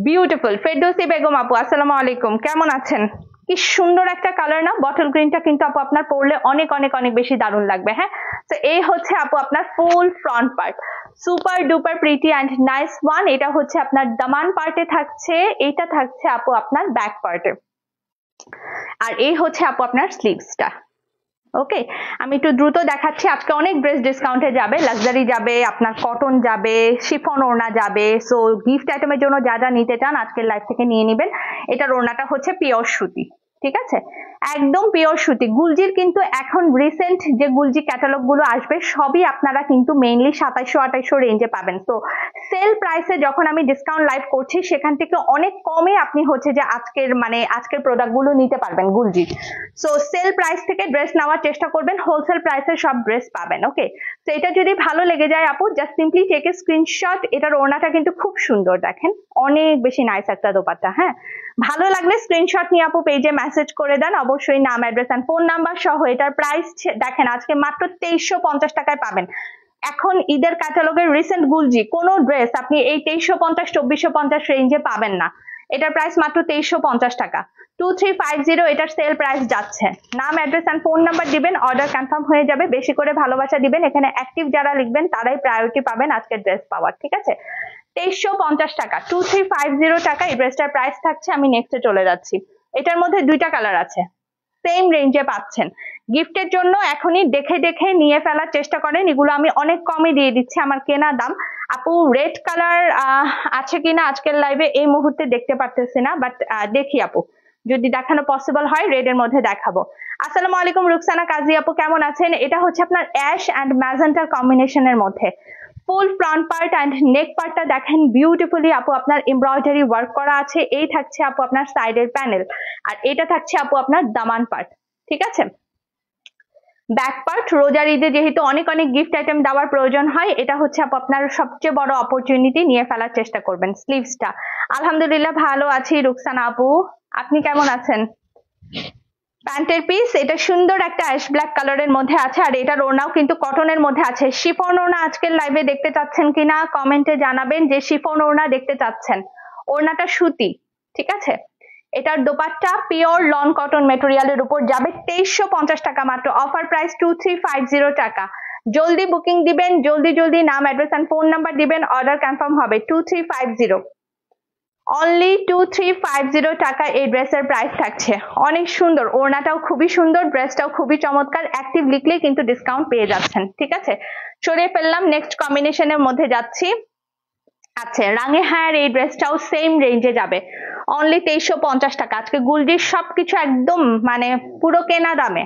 বিউটিফুল। ফেরদৌসি বেগম আপু আসসালামু আলাইকুম, কেমন আছেন? কি সুন্দর একটা কালার না? বটল গ্রিনটা কিন্তু আপু আপনার পরলে অনেক অনেক অনেক বেশি দারুণ লাগবে। হ্যাঁ, তো এই হচ্ছে আপু আপনার ফুল front part, super duper pretty and nice one. এটা হচ্ছে আপনার দামান পার্টে থাকছে, এইটা থাকছে আপু আপনার ব্যাক পার্টে, আর এই হচ্ছে আপু আপনার স্লিভসটা। ওকে, আমি একটু দ্রুত দেখাচ্ছি। আজকে অনেক ড্রেস ডিসকাউন্টে যাবে, লাক্সারি যাবে, আপনার কটন যাবে, শিফন ওড়না যাবে। সো গিফট আইটেমের জন্য যা যা নিতে চান আজকের লাইভ থেকে নিয়ে নেবেন। এটার ওড়নাটা হচ্ছে পিওর সুতি, ঠিক আছে, একদম পিওর সুতি। গুলজির কিন্তু এখন রিসেন্ট যে গুলজি ক্যাটালগ গুলো আসবে সবই আপনারা কিন্তু মেইনলি 2700-2800 রেঞ্জে পাবেন। তো সেল প্রাইসে যখন আমি ডিসকাউন্ট লাইভ করছি, সেখান থেকে অনেক কমে আপনি হচ্ছে যে আজকের প্রোডাক্ট গুলো নিতে পারবেন গুলজি। সো সেল প্রাইস থেকে ড্রেস নেওয়ার চেষ্টা করবেন, হোলসেল প্রাইসে সব ড্রেস পাবেন। ওকে, তো এটা যদি ভালো লেগে যায় আপু, just simply take a screenshot. এটার ওড়নাটা কিন্তু খুব সুন্দর, দেখেন অনেক বেশি নাইস একটা দোপাট্টা। হ্যাঁ, ভালো লাগলে স্ক্রিনশট নিয়ে আপু পেজে মেসেজ করে দেন, অবশ্যই নাম, অ্যাড্রেস এন্ড ফোন নাম্বার সহ। এটার প্রাইস দেখেন আজকে মাত্র 2350 টাকায় পাবেন। এখন ঈদের ক্যাটালগের রিসেন্ট গুলজি কোনো ড্রেস আপনি এই 2350 2450 রেঞ্জে পাবেন না। এটার প্রাইস মাত্র 2350 টাকা। 2350 এটার সেল প্রাইস যাচ্ছে। নাম, অ্যাড্রেস এন্ড ফোন নাম্বার দিবেন, অর্ডার কনফার্ম হয়ে যাবে। বেশি করে ভালোবাসা দিবেন, এখানে অ্যাক্টিভ যারা লিখবেন তারাই প্রায়োরিটি পাবেন আজকের ড্রেস পাওয়ার, ঠিক আছে? 2350 টাকা, 2350 টাকা এই ড্রেসটার প্রাইস থাকছে। আমি নেক্সটে চলে যাচ্ছি। এটার মধ্যে দুইটা কালার আছে, সেম রেঞ্জে পাচ্ছেন। গিফটের জন্য এখনই দেখে দেখে নিয়ে ফেলার চেষ্টা করেন, এগুলো আমি অনেক কমে দিয়ে দিচ্ছি আমার কেনা দাম। আপু রেড কালার আছে কিনা আজকের লাইভে এই মুহূর্তে দেখতে পারতেছি না, বাট দেখি আপু, যদি দেখানো পসিবল হয় রেড এর মধ্যে দেখাবো। আসসালামু আলাইকুম রুকসানা কাজী আপু, কেমন আছেন? এটা হচ্ছে আপনার অ্যাশ অ্যান্ড ম্যাজেন্টার কম্বিনেশনের মধ্যে। ফুল ফ্রন্ট পার্ট অ্যান্ড নেক পার্টটা দেখেন বিউটিফুলি আপু আপনার এমব্রয়ডারি ওয়ার্ক করা আছে। এই থাকছে আপু আপনার সাইডের প্যানেল, আর এটা থাকছে আপু আপনার দামান পার্ট, ঠিক আছে? ব্যাক পার্ট, রোজার ঈদে যেহেতু অনেক অনেক গিফট আইটেম দেওয়ার প্রয়োজন হয়, এটা হচ্ছে আপু আপনার সবচেয়ে বড় অপরচুনিটি, নিয়ে ফেলার চেষ্টা করবেন। স্লিভসটা আলহামদুলিল্লাহ ভালো আছি রুকসানা আপু, আপনি কেমন আছেন? প্যান্টের পিস এটা সুন্দর একটা অ্যাশ ব্ল্যাক কালারের মধ্যে আছে, আর এটার ওড়নাও কিন্তু কটনের মধ্যে আছে। শিফন ওড়না আজকের লাইভে দেখতে চাচ্ছেন কিনা কমেন্টে জানাবেন, যে শিফন ওড়না দেখতে চাচ্ছেন। ওড়নাটা সুতি, ঠিক আছে? এটার দোপাট্টা পিওর লন কটন মেটেরিয়ালের উপর যাবে 2350 টাকা মাত্র। অফার প্রাইস 2350 টাকা। জলদি বুকিং দিবেন, জলদি জলদি নাম, অ্যাড্রেস এন্ড ফোন নাম্বার দিবেন, অর্ডার কনফার্ম হবে। 2350, অনলি 2350 টাকা এই ড্রেসের প্রাইস থাকছে। অনেক সুন্দর, ওড়নাটাও খুবই সুন্দর, ড্রেসটাও খুবই চমৎকার। অ্যাক্টিভ লিখলে কিন্তু ডিসকাউন্ট পেয়ে যাচ্ছেন, ঠিক আছে? সরিয়ে ফেললাম, নেক্সট কম্বিনেশনের মধ্যে যাচ্ছি। আচ্ছা, রাঙে হায়ার এই ড্রেসটাও সেম রেঞ্জে যাবে, অনলি 2350 টাকা। আজকে গুলজির সবকিছু একদম মানে পুরো কেনা দামে।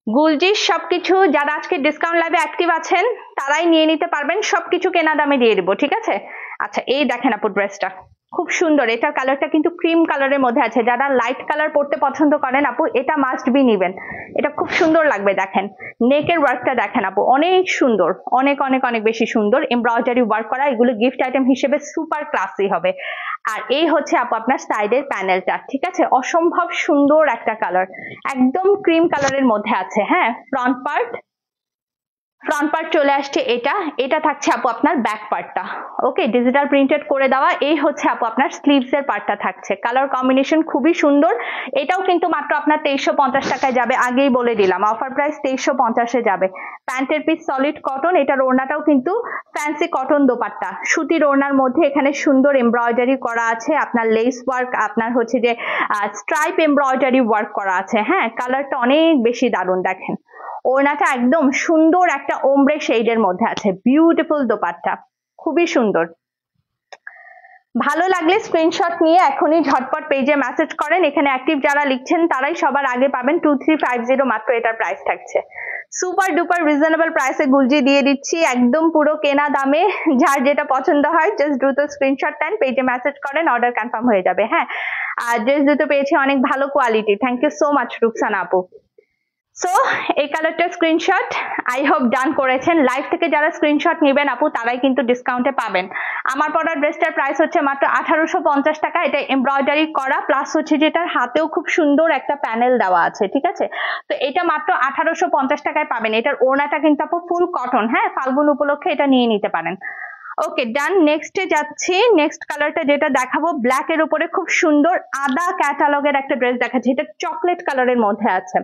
গুলজির সবকিছু যারা আজকে ডিসকাউন্ট লাইভে অ্যাক্টিভ আছেন তারাই নিয়ে নিতে পারবেন, সবকিছু কেনা দামে দিয়ে দিব, ঠিক আছে? আচ্ছা, এই দেখেন আপু ড্রেসটা খুব সুন্দর। এটার কালারটা কিন্তু ক্রিম কালারের মধ্যে আছে। যারা লাইট কালার পরতে পছন্দ করেন আপু, এটা মাস্ট বি নিবেন, এটা খুব সুন্দর লাগবে। দেখেন নেকের ওয়ার্কটা দেখেন আপু, অনেক সুন্দর, অনেক অনেক অনেক বেশি সুন্দর এমব্রয়ডারি ওয়ার্ক করা। এগুলো গিফট আইটেম হিসেবে সুপার ক্লাসি হবে। আর এই হচ্ছে আপু আপনার সাইডের প্যানেলটা, ঠিক আছে? অসম্ভব সুন্দর একটা কালার, একদম ক্রিম কালারের মধ্যে আছে। হ্যাঁ, ফ্রন্ট পার্ট চলে আসছে। এটা থাকছে আপু আপনার ব্যাক পার্টটা, ওকে, ডিজিটাল প্রিন্টেড করে দেওয়া। এই হচ্ছে আপু আপনার স্লিভস এর পার্টটা থাকছে। কালার কম্বিনেশন খুবই সুন্দর। এটাও কিন্তু মাত্র আপনার 2350 টাকায় যাবে, আগেই বলে দিলাম অফার প্রাইস 2350 যাবে। প্যান্টের পিস সলিড কটন, এটার ওড়নাটাও কিন্তু ফ্যান্সি কটন দোপাট্টা, সুতির ওড়নার মধ্যে এখানে সুন্দর এমব্রয়ডারি করা আছে, আপনার লেস ওয়ার্ক, আপনার হচ্ছে যে স্ট্রাইপ এমব্রয়ডারি ওয়ার্ক করা আছে। হ্যাঁ, কালারটা অনেক বেশি দারুণ। দেখেন ওড়নাটা একদম সুন্দর একটা ওমব্রে শেডের মধ্যে আছে, বিউটিফুল দোপাট্টা, খুবই সুন্দর। ভালো লাগলে স্ক্রিনশট নিয়ে এখনই ঝটপট পেজে মেসেজ করেন। এখানে অ্যাক্টিভ যারা লিখছেন তারাই সবার আগে পাবেন। 2350 মাত্র এটার প্রাইস থাকছে। সুপার ডুপার রিজনেবল প্রাইসে গুলজি দিয়ে দিচ্ছি, একদম পুরো কেনা দামে। যার যেটা পছন্দ হয় জাস্ট দ্রুত স্ক্রিনশট নেন, পেজে মেসেজ করেন, অর্ডার কনফার্ম হয়ে যাবে। হ্যাঁ, আর ড্রেস দুটো পেয়েছি অনেক ভালো quality. Thank you so much Ruksana আপু। সো এই কালারটা স্ক্রিনশট আই হোপ ডান করেছেন। লাইভ থেকে যারা স্ক্রিনশট নেবেন আপু তারাই কিন্তু ডিসকাউন্টে পাবেন। আমার পরা ড্রেসটার প্রাইস হচ্ছে মাত্র 1850 টাকা। এটা এমব্রয়ডারি করা, প্লাস হচ্ছে যেটার হাতেও খুব সুন্দর একটা প্যানেল দেওয়া আছে, ঠিক আছে? তো এটা মাত্র 1850 টাকায় পাবেন। এটার ওড়নাটা কিন্তু আপু ফুল কটন। হ্যাঁ, ফাল্গুন উপলক্ষে এটা নিয়ে নিতে পারেন। ওকে ডান, নেক্সটে যাচ্ছি। নেক্সট কালারটা যেটা দেখাবো ব্ল্যাক এর উপরে খুব সুন্দর আদা ক্যাটালগের একটা ড্রেস দেখাচ্ছি। এটা চকলেট কালারের মধ্যে আছে,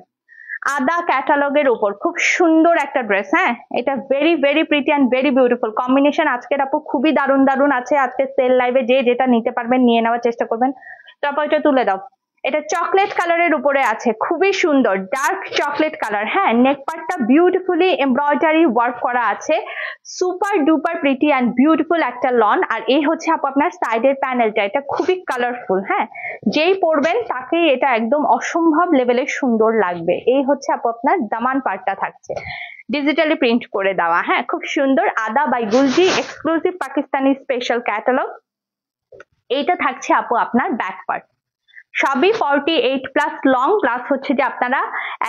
আদা ক্যাটালগের উপর খুব সুন্দর একটা ড্রেস। হ্যাঁ, এটা very very pretty and very beautiful combination. আজকের আপু খুবই দারুণ দারুণ আছে। আজকে সেল লাইভে যে যেটা নিতে পারবেন নিয়ে নেওয়ার চেষ্টা করবেন। তারপর এটা তুলে দাও। এটা চকলেট কালারের উপরে আছে, খুবই সুন্দর ডার্ক চকলেট কালার। হ্যাঁ, নেক পার্টটা বিউটিফুলি এমব্রয়ডারি ওয়ার্ক করা আছে, super duper pretty and beautiful একটা লন। আর এই হচ্ছে আপু আপনার সাইডের প্যানেলটা, এটা খুবই কালারফুল। হ্যাঁ, যেই পরবেন তাকেই এটা একদম অসম্ভব লেভেলের সুন্দর লাগবে। এই হচ্ছে আপু আপনার দামান পার্টটা থাকছে, ডিজিটালি প্রিন্ট করে দেওয়া। হ্যাঁ, খুব সুন্দর। Ada by Gulji exclusive Pakistani special catalogue. এইটা থাকছে আপু আপনার ব্যাক পার্ট, সবই 48+ লং, প্লাস হচ্ছে যে আপনারা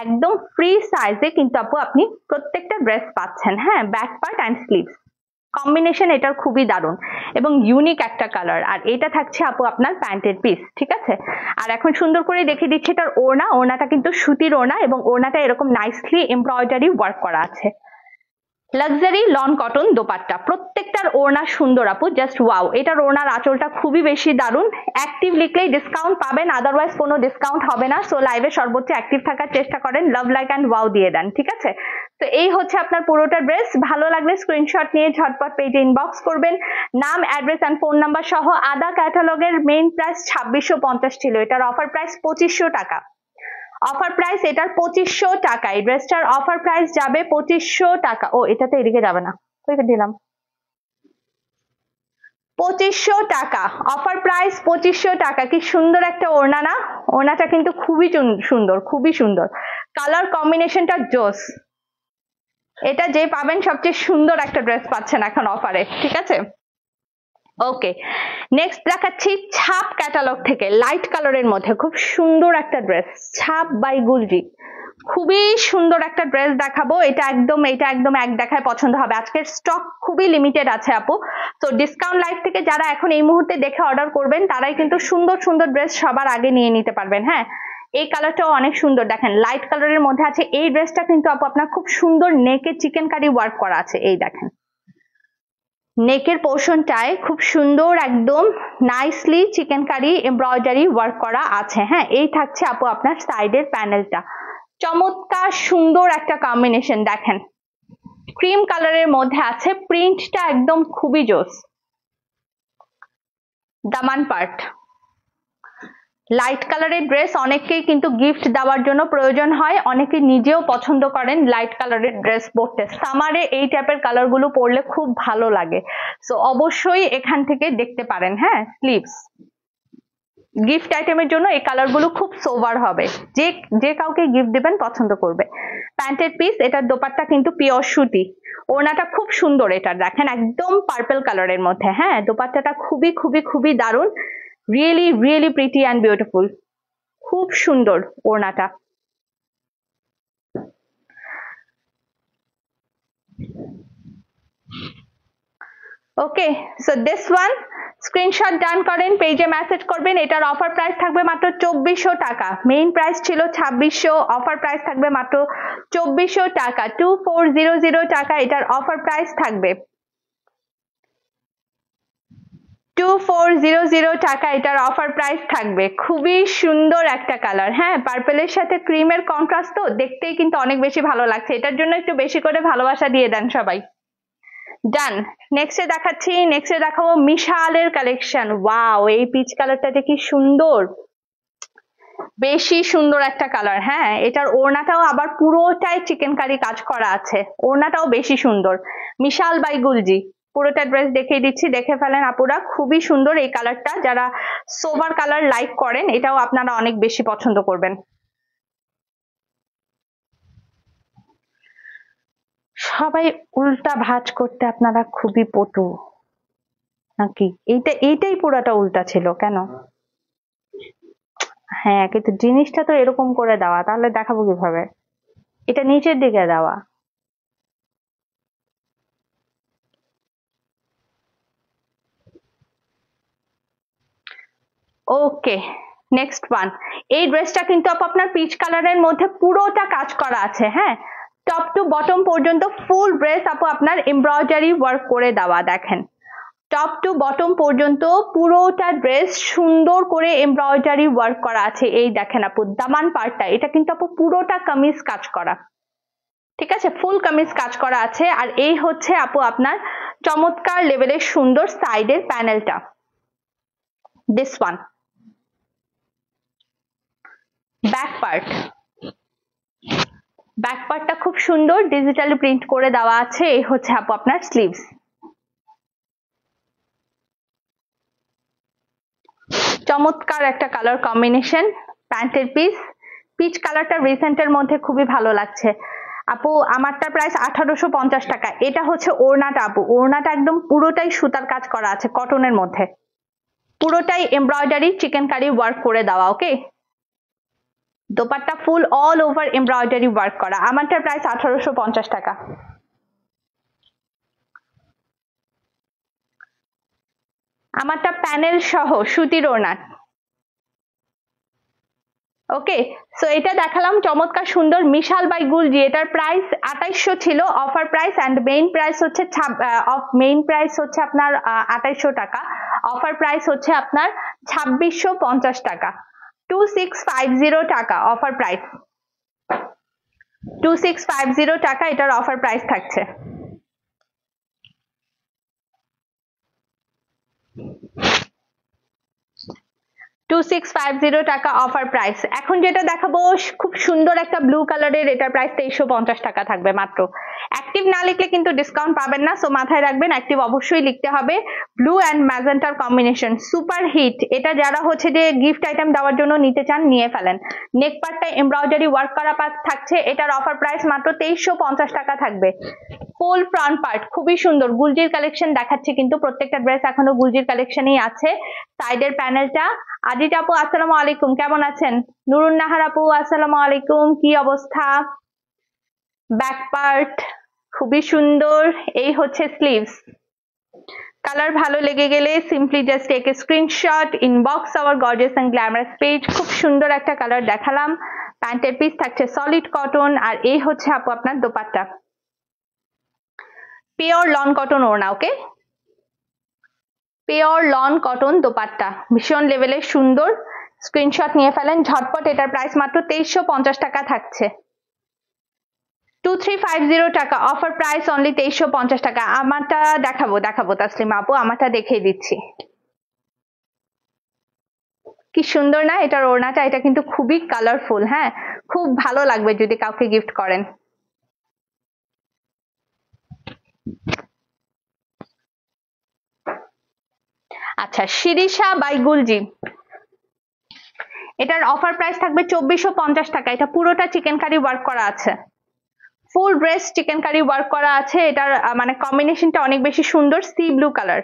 একদম ফ্রি সাইজে কিন্তু আপু আপনি প্রত্যেকটা ড্রেস পাচ্ছেন। হ্যাঁ, back part and sleeves combination এটার খুবই দারুণ এবং ইউনিক একটা কালার। আর এটা থাকছে আপু আপনার প্যান্টের পিস, ঠিক আছে? আর এখন সুন্দর করে দেখিয়ে দিচ্ছি এটার ওড়না। ওড়নাটা কিন্তু সুতির ওড়না এবং ওড়নাটা এরকম নাইসলি এমব্রয়ডারি ওয়ার্ক করা আছে। লাক্সারি লন কটন দোপাট্টা, প্রত্যেকটার ওড়না সুন্দর আপু, জাস্ট ওয়াও। এটার ওড়নার আঁচলটা খুবই বেশি দারুন। অ্যাক্টিভ লিখলেই ডিসকাউন্ট পাবেন, আদারওয়াইজ কোনো ডিসকাউন্ট হবে না। সো লাইভে সর্বোচ্চ অ্যাক্টিভ থাকার চেষ্টা করেন, লাভ লাইক অ্যান্ড ওয়াও দিয়ে দেন, ঠিক আছে? তো এই হচ্ছে আপনার পুরোটা ড্রেস। ভালো লাগলে স্ক্রিনশট নিয়ে ঝটপট পেজে ইনবক্স করবেন। নাম, অ্যাড্রেস অ্যান্ড ফোন নাম্বার সহ। আদা ক্যাটালগের মেইন প্রাইস 2650 ছিল, এটার অফার প্রাইস 2500 টাকা। অফার প্রাইস এটার 2500 টাকা। এই ড্রেসটার অফার প্রাইস যাবে 2500 টাকা। ও, এটাতে এদিকে যাবে না, দিলাম 2500 টাকা। অফার প্রাইস 2500 টাকা। কি সুন্দর একটা ওড়না না? ওড়নাটা কিন্তু খুবই সুন্দর, খুবই সুন্দর। কালার কম্বিনেশনটা জোস। এটা যে পাবেন সবচেয়ে সুন্দর একটা ড্রেস পাচ্ছেন এখন অফারে, ঠিক আছে? ওকে, নেক্সট দেখাচ্ছি ছাপ ক্যাটালগ থেকে, লাইট কালারের মধ্যে খুব সুন্দর একটা ড্রেস, ছাপ বাই গুলজি। খুবই সুন্দর একটা ড্রেস দেখাবো। এটা একদম এক দেখায় পছন্দ হবে। আজকের স্টক খুবই লিমিটেড আছে আপু। তো ডিসকাউন্ট লাইভ থেকে যারা এখন এই মুহূর্তে দেখে অর্ডার করবেন তারাই কিন্তু সুন্দর সুন্দর ড্রেস সবার আগে নিয়ে নিতে পারবেন। হ্যাঁ, এই কালারটাও অনেক সুন্দর, দেখেন লাইট কালারের মধ্যে আছে। এই ড্রেসটা কিন্তু আপু আপনার খুব সুন্দর নেকে চিকেন কারি ওয়ার্ক করা আছে। এই দেখেন নেকের পোর্শনটায় খুব সুন্দর একদম nicely chicken curry embroidery work করা আছে। হ্যাঁ, এই থাকছে আপু আপনার সাইডের প্যানেলটা। চমৎকার সুন্দর একটা কম্বিনেশন, দেখেন ক্রিম কালারের মধ্যে আছে, প্রিন্টটা একদম খুবই জোস। দামান পার্ট লাইট কালারের ড্রেস অনেকেই কিন্তু গিফট দেওয়ার জন্য প্রয়োজন হয়, অনেকে নিজেও পছন্দ করেন লাইট কালারের ড্রেস পরতে। সামারে এই টাইপের কালার গুলো পরলে খুব ভালো লাগে। সো অবশ্যই এখান থেকে দেখতে পারেন। হ্যাঁ, স্লিভস গিফট আইটেমের জন্য এই কালার গুলো খুব সোভার হবে, যে কাউকে গিফট দিবেন পছন্দ করবে। প্যান্টের পিস, এটার দোপাট্টা কিন্তু পিওর সুতি। ওড়নাটা খুব সুন্দর, এটা দেখেন একদম পার্পল কালারের মধ্যে। হ্যাঁ, দোপাট্টাটা খুবই খুবই খুবই দারুণ, really really pretty and beautiful. খুব সুন্দর ওড়নাটা। ওকে, সো দিস ওয়ান স্ক্রিনশট ডান করেন, পেজে মেসেজ করবেন। এটার অফার প্রাইস থাকবে মাত্র 2400 টাকা। মেইন প্রাইস ছিল 2600, অফার প্রাইস থাকবে মাত্র 2400 টাকা। 2400 টাকা এটার অফার প্রাইস থাকবে। 2400 টাকা এটার অফার প্রাইস থাকবে। খুবই সুন্দর একটা কালার। হ্যাঁ, পার্পেলের সাথে ক্রিমের কন্ট্রাস্ট তো দেখতেই কিন্তু অনেক বেশি ভালো লাগছে। এটার জন্য একটু বেশি করে ভালোবাসা দিয়ে দেন সবাই। ডান। নেক্সটে দেখাচ্ছি, নেক্সটে দেখাবো মিশালের কালেকশন। ওয়াও, এই পিচ কালারটা কি সুন্দর, বেশি সুন্দর একটা কালার। হ্যাঁ, এটার ওড়নাটাও আবার পুরোটাই চিকেন কারি কাজ করা আছে, ওড়নাটাও বেশি সুন্দর। মিশাল বাই গুলজি, পুরোটা ড্রেস দেখিয়ে দিচ্ছি, দেখে ফেলেন আপুরা। খুবই সুন্দর এই কালারটা, যারা সোবার কালার লাইক করেন এটাও আপনারা অনেক বেশি পছন্দ করবেন। সবাই উল্টা ভাঁজ করতে আপনারা খুবই পটু নাকি? এইটাই পুরাটা উল্টা ছিল কেন? হ্যাঁ, কিন্তু জিনিসটা তো এরকম করে দেওয়া, তাহলে দেখাবো কিভাবে? এটা নিচের দিকে দেওয়া। ওকে, নেক্সট ওয়ান। এই ড্রেসটা কিন্তু আপনার পিচ কালারের মধ্যে পুরোটা কাজ করা আছে। হ্যাঁ, টপ টু বটম পর্যন্ত ফুল ড্রেস আপু আপনার এমব্রয়ডারি ওয়ার্ক করে দেওয়া। দেখেন টপ টু বটম পর্যন্ত পুরোটা ড্রেস সুন্দর করে এমব্রয়ডারি ওয়ার্ক করা আছে। এই দেখেন আপু দামান পার্টটা, এটা কিন্তু আপু পুরোটা কামিজ কাজ করা, ঠিক আছে? ফুল কামিজ কাজ করা আছে। আর এই হচ্ছে আপু আপনার চমৎকার লেভেলের সুন্দর সাইডের প্যানেলটা। This one back part, back পার্টটা খুব সুন্দর ডিজিটালি প্রিন্ট করে দেওয়া আছে। এই হচ্ছে আপু আপনার স্লিভস। চমৎকার একটা কালার কম্বিনেশন। প্যান্টের পিস, পিচ কালারটা রিসেন্টের মধ্যে খুবই ভালো লাগছে আপু। আমারটা প্রাইস 1850 টাকা। এটা হচ্ছে ওড়নাটা আপু, ওড়নাটা একদম পুরোটাই সুতার কাজ করা আছে, কটনের মধ্যে পুরোটাই এমব্রয়ডারি চিকেন কারি ওয়ার্ক করে দেওয়া। Okay, dupatta full all over embroidery work করা। আমারটার প্রাইস 1850 টাকা। আমারটা প্যানেল সহ সুতির ওড়না। ওকে, সো এটা দেখালাম চমৎকার সুন্দর মিশাল বাই গুলজি। এটার প্রাইস 2800 ছিল offer price, and main price হচ্ছে আপনার 2800 টাকা, অফার প্রাইস হচ্ছে আপনার 2650 টাকা, 2650 টাকা অফার প্রাইস, 2650 টাকা এটার অফার প্রাইস থাকছে। $2650 টাকা অফার প্রাইস। এখন যেটা দেখাবো খুব সুন্দর একটা ব্লু কালারের, এটার প্রাইস 2350 টাকা থাকবে মাত্র। অ্যাক্টিভ না লিখলে কিন্তু ডিসকাউন্ট পাবেন না, সো মাথায় রাখবেন অ্যাক্টিভ অবশ্যই লিখতে হবে। ব্লু অ্যান্ড ম্যাজেন্টার কম্বিনেশন সুপার হিট, এটা যারা হচ্ছে যে গিফট আইটেম দেওয়ার জন্য নিতে চান নিয়ে ফেলেন। নেক পার্টটা এমব্রয়ডারি ওয়ার্ক করা পার্ট থাকছে, এটার অফার প্রাইস মাত্র 2350 টাকা থাকবে। ফুল ফ্রন্ট পার্ট খুবই সুন্দর, গুলজির কালেকশন দেখাচ্ছে কিন্তু প্রত্যেকটা ড্রেস এখনো গুলজির কালেকশনই আছে। সাইডের প্যানেলটা, আজিজ আপু আসসালামু আলাইকুম, কেমন আছেন? নুরুন নাহার আপু আসসালামু আলাইকুম, কি অবস্থা? ব্যাক পার্ট খুবই সুন্দর, এই হচ্ছে স্লিভস। কালার ভালো লেগে গেলে simply just take a screenshot, inbox our gorgeous and glamorous page. খুব সুন্দর একটা কালার দেখালাম। প্যান্টের পিস থাকছে সলিড কটন, আর এই হচ্ছে আপু আপনার দোপাট্টা, পিওর লন কটন ওড়না। ওকে, পিওর লন কটন দোপাট্টা, ভীষণ লেভেলের সুন্দর। স্ক্রিনশট নিয়ে ফেলেন ঝটপট। এটার প্রাইস মাত্র 2350 টাকা থাকছে, 2350 টাকা অফার প্রাইস, অনলি 2350 টাকা। আমারটা দেখাবো তাসলিমা আপু, আমারটা দেখিয়ে দিচ্ছি। কি সুন্দর না এটার ওড়নাটা, এটা কিন্তু খুবই কালারফুল। হ্যাঁ, খুব ভালো লাগবে যদি কাউকে গিফট করেন। আচ্ছা, শিরিষা বাই গুলজি, এটার অফার প্রাইস থাকবে 2450 টাকা। এটা পুরোটা চিকেন কারি ওয়ার্ক করা আছে, full dress chikankari work করা আছে। এটার মানে কম্বিনেশনটা অনেক বেশি সুন্দর, সি ব্লু কালার,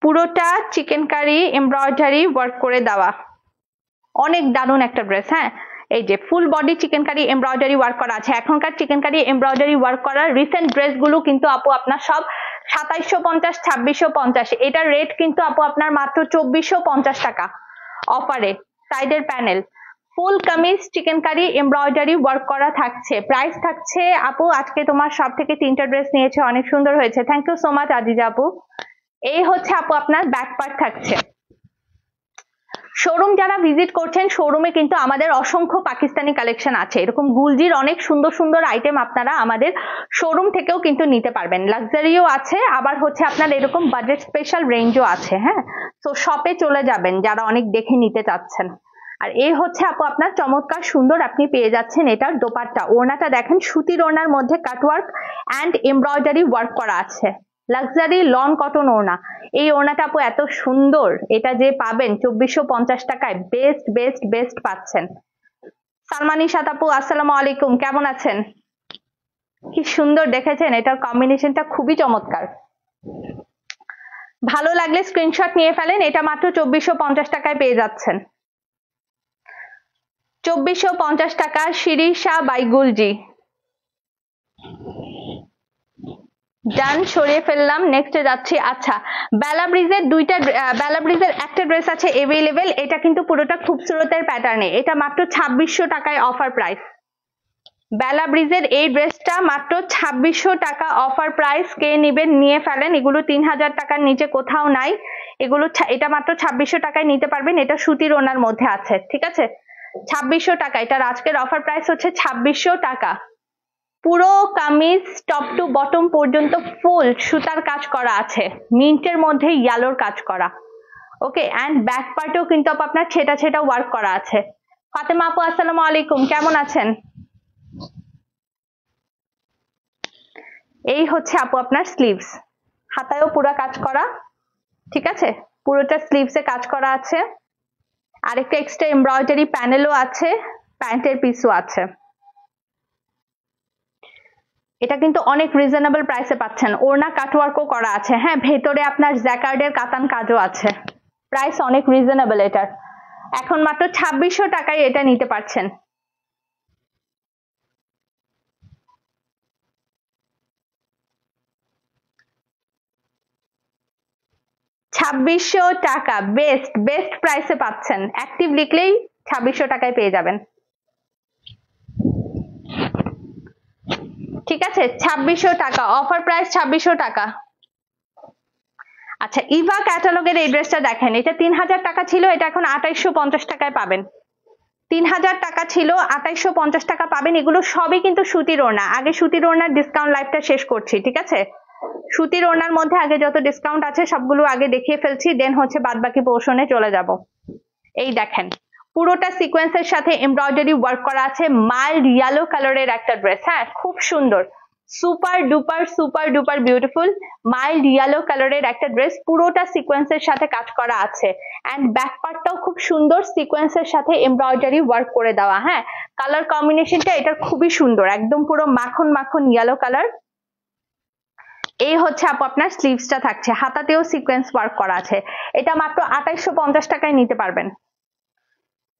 পুরোটা চিকেন কারি এমব্রয়ডারি ওয়ার্ক করে দেওয়া, অনেক দারুণ একটা ড্রেস। হ্যাঁ, এই যে full body chicken curry embroidery work করা আছে। এখনকার চিকেন কারি এমব্রয়ডারি ওয়ার্ক করা রিসেন্ট ড্রেসগুলো কিন্তু আপু আপনার সব 2750 2650, এটার রেট কিন্তু আপু আপনার মাত্র 2450 টাকা অফারে। সাইডের panel, full kameez chicken curry embroidery work করা থাকছে। প্রাইস থাকছে আপু, আজকে তোমার সব থেকে 3টা ড্রেস নিয়েছে, অনেক সুন্দর হয়েছে, thank you so much Aziza আপু। এই হচ্ছে আপু আপনার ব্যাক পার্ট থাকছে। শোরুম যারা ভিজিট করছেন, শোরুমে কিন্তু আমাদের অসংখ্য পাকিস্তানি কালেকশন আছে। এরকম গুলজির অনেক সুন্দর সুন্দর আইটেম আপনারা আমাদের শোরুম থেকেও কিন্তু নিতে পারবেন। লাক্সারিও আছে, আবার হচ্ছে আপনার এরকম বাজেট স্পেশাল রেঞ্জও আছে। হ্যাঁ, তো শপে চলে যাবেন যারা অনেক দেখে নিতে চাচ্ছেন। আর এই হচ্ছে আপু আপনার চমৎকার সুন্দর, আপনি পেয়ে যাচ্ছেন এটার দোপাট্টা। ওড়নাটা দেখেন, সুতির ওড়নার মধ্যে কাটওয়ার্ক অ্যান্ড এমব্রয়ডারি ওয়ার্ক করা আছে, লাক্সারি লন কটন ওড়না। এই ওড়নাটা আপু এত সুন্দর, এটা যে পাবেন 2450 টাকায়, বেস্ট বেস্ট বেস্ট পাচ্ছেন। সালমানি সাত আপু আসসালামু আলাইকুম, কেমন আছেন? কি সুন্দর দেখেছেন, এটার কম্বিনেশনটা খুবই চমৎকার। ভালো লাগলে স্ক্রিনশট নিয়ে ফেলেন, এটা মাত্র 2450 টাকায় পেয়ে যাচ্ছেন। 2450 টাকা শিরিষা বাই গুলজি। ডান, সরিয়ে ফেললাম, নেক্সটে যাচ্ছি। আচ্ছা, বেলা ব্রিজের একটা ড্রেস আছে এভেলেবেল, এটা কিন্তু পুরোটা খুবসুরতের প্যাটার্নে, এটা মাত্র 2600 টাকায় অফার প্রাইস। বেলা ব্রিজের এই ড্রেসটা মাত্র 2600 টাকা অফার প্রাইস, কে নিবেন নিয়ে ফেলেন। এগুলো 3000 টাকার নিচে কোথাও নাই, এটা মাত্র 2600 টাকায় নিতে পারবেন। এটা সুতির ওনার মধ্যে আছে, ঠিক আছে, 2600 টাকা। এটার আজকের অফার প্রাইস হচ্ছে 2600 টাকা। পুরো কামিজ টপ টু বটম পর্যন্ত ফুল সুতার কাজ করা আছে, মিন্টের মধ্যে ইয়েলোর কাজ করা। ওকে, এন্ড ব্যাক পার্টেও কিন্তু আপনার ছেটা ছেটা ওয়ার্ক করা আছে। ফাতেমা আপু আসসালামু আলাইকুম, কেমন আছেন? এই হচ্ছে আপু আপনার স্লিভস, হাতায়ও পুরো কাজ করা, ঠিক আছে, পুরোটা স্লিভসে কাজ করা আছে। আরেকটা এক্সট্রা এমব্রয়ডারি প্যানেলও আছে, প্যান্টের পিসও আছে। এটা কিন্তু অনেক রিজনেবল প্রাইসে পাচ্ছেন। ওড়না কাটওয়ার্কও করা আছে। হ্যাঁ, ভেতরে আপনার জ্যাকার্ডের কাতান কাজও আছে। প্রাইস অনেক রিজনেবল এটার, এখন মাত্র 2600 টাকায় এটা নিতে পারছেন। 2600 টাকা বেস্ট বেস্ট প্রাইসে পাচ্ছেন। অ্যাক্টিভ লিখলেই 2600 টাকায় পেয়ে যাবেন। ঠিক আছে, 2600 টাকা অফার প্রাইস, 2600 টাকা। আচ্ছা, ইভা ক্যাটালগের এই ড্রেসটা দেখেন, এটা 3000 টাকা ছিল, এটা এখন 2850 টাকায় পাবেন। 3000 টাকা ছিল, 2850 টাকা পাবেন। এগুলো সবই কিন্তু সুতির ওড়না। আগে সুতির ওড়নার ডিসকাউন্ট লাইভটা শেষ করছি, ঠিক আছে? সুতির ওড়নার মধ্যে আগে যত ডিসকাউন্ট আছে সবগুলো আগে দেখিয়ে ফেলছি, দেন হচ্ছে বাদ বাকি পোর্শনে চলে যাব। এই দেখেন, পুরোটা সিকোয়েন্সের সাথে এমব্রয়ডারি ওয়ার্ক করা আছে, মাইল্ড ইয়েলো কালারের একটা ড্রেস। হ্যাঁ, খুব সুন্দর, super duper beautiful mild yellow কালারের একটা ড্রেস, পুরোটা সিকোয়েন্সের সাথে কাজ করা আছে। এন্ড ব্যাক পার্টটাও খুব সুন্দর, সিকোয়েন্সের সাথে এমব্রয়ডারি ওয়ার্ক করে দেওয়া। হ্যাঁ, কালার কম্বিনেশনটা এটার খুবই সুন্দর, একদম পুরো মাখন মাখন ইয়েলো কালার। এই হচ্ছে আপু আপনার স্লিভসটা থাকছে, হাতাতেও সিকোয়েন্স ওয়ার্ক করা আছে। এটা মাত্র 2850 টাকায় নিতে পারবেন।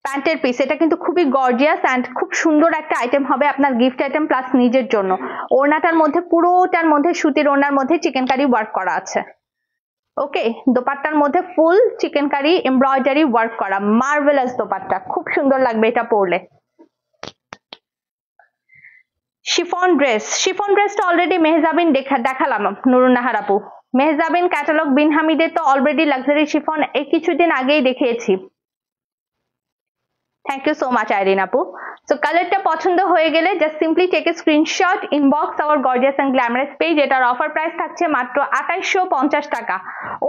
প্যান্টের পিস, এটা কিন্তু খুবই গর্জিয়াস এন্ড খুব সুন্দর একটা আইটেম হবে আপনার গিফট আইটেম প্লাস নিজের জন্য। ওড়নাটার মধ্যে, পুরোটার মধ্যে সুতির ওড়নার মধ্যে চিকেন কারি ওয়ার্ক করা আছে। ওকে, দোপাট্টার মধ্যে full chicken curry embroidery work করা, মার্ভেলাস দোপাট্টা, খুব সুন্দর লাগবে এটা পরলে। শিফন ড্রেসটা অলরেডি মেহজাবিন দেখালাম, নুরুন্নাহার আপু। মেহজাবিন ক্যাটালগ বিন হামিদের তো অলরেডি লাক্সারি শিফন এই কিছুদিন আগেই দেখিয়েছি। Thank you so much Irin আপু। সো কালারটা পছন্দ হয়ে গেলে just simply take a screenshot, inbox our gorgeous and glamorous page. এটার অফার প্রাইস থাকছে মাত্র 2850 টাকা।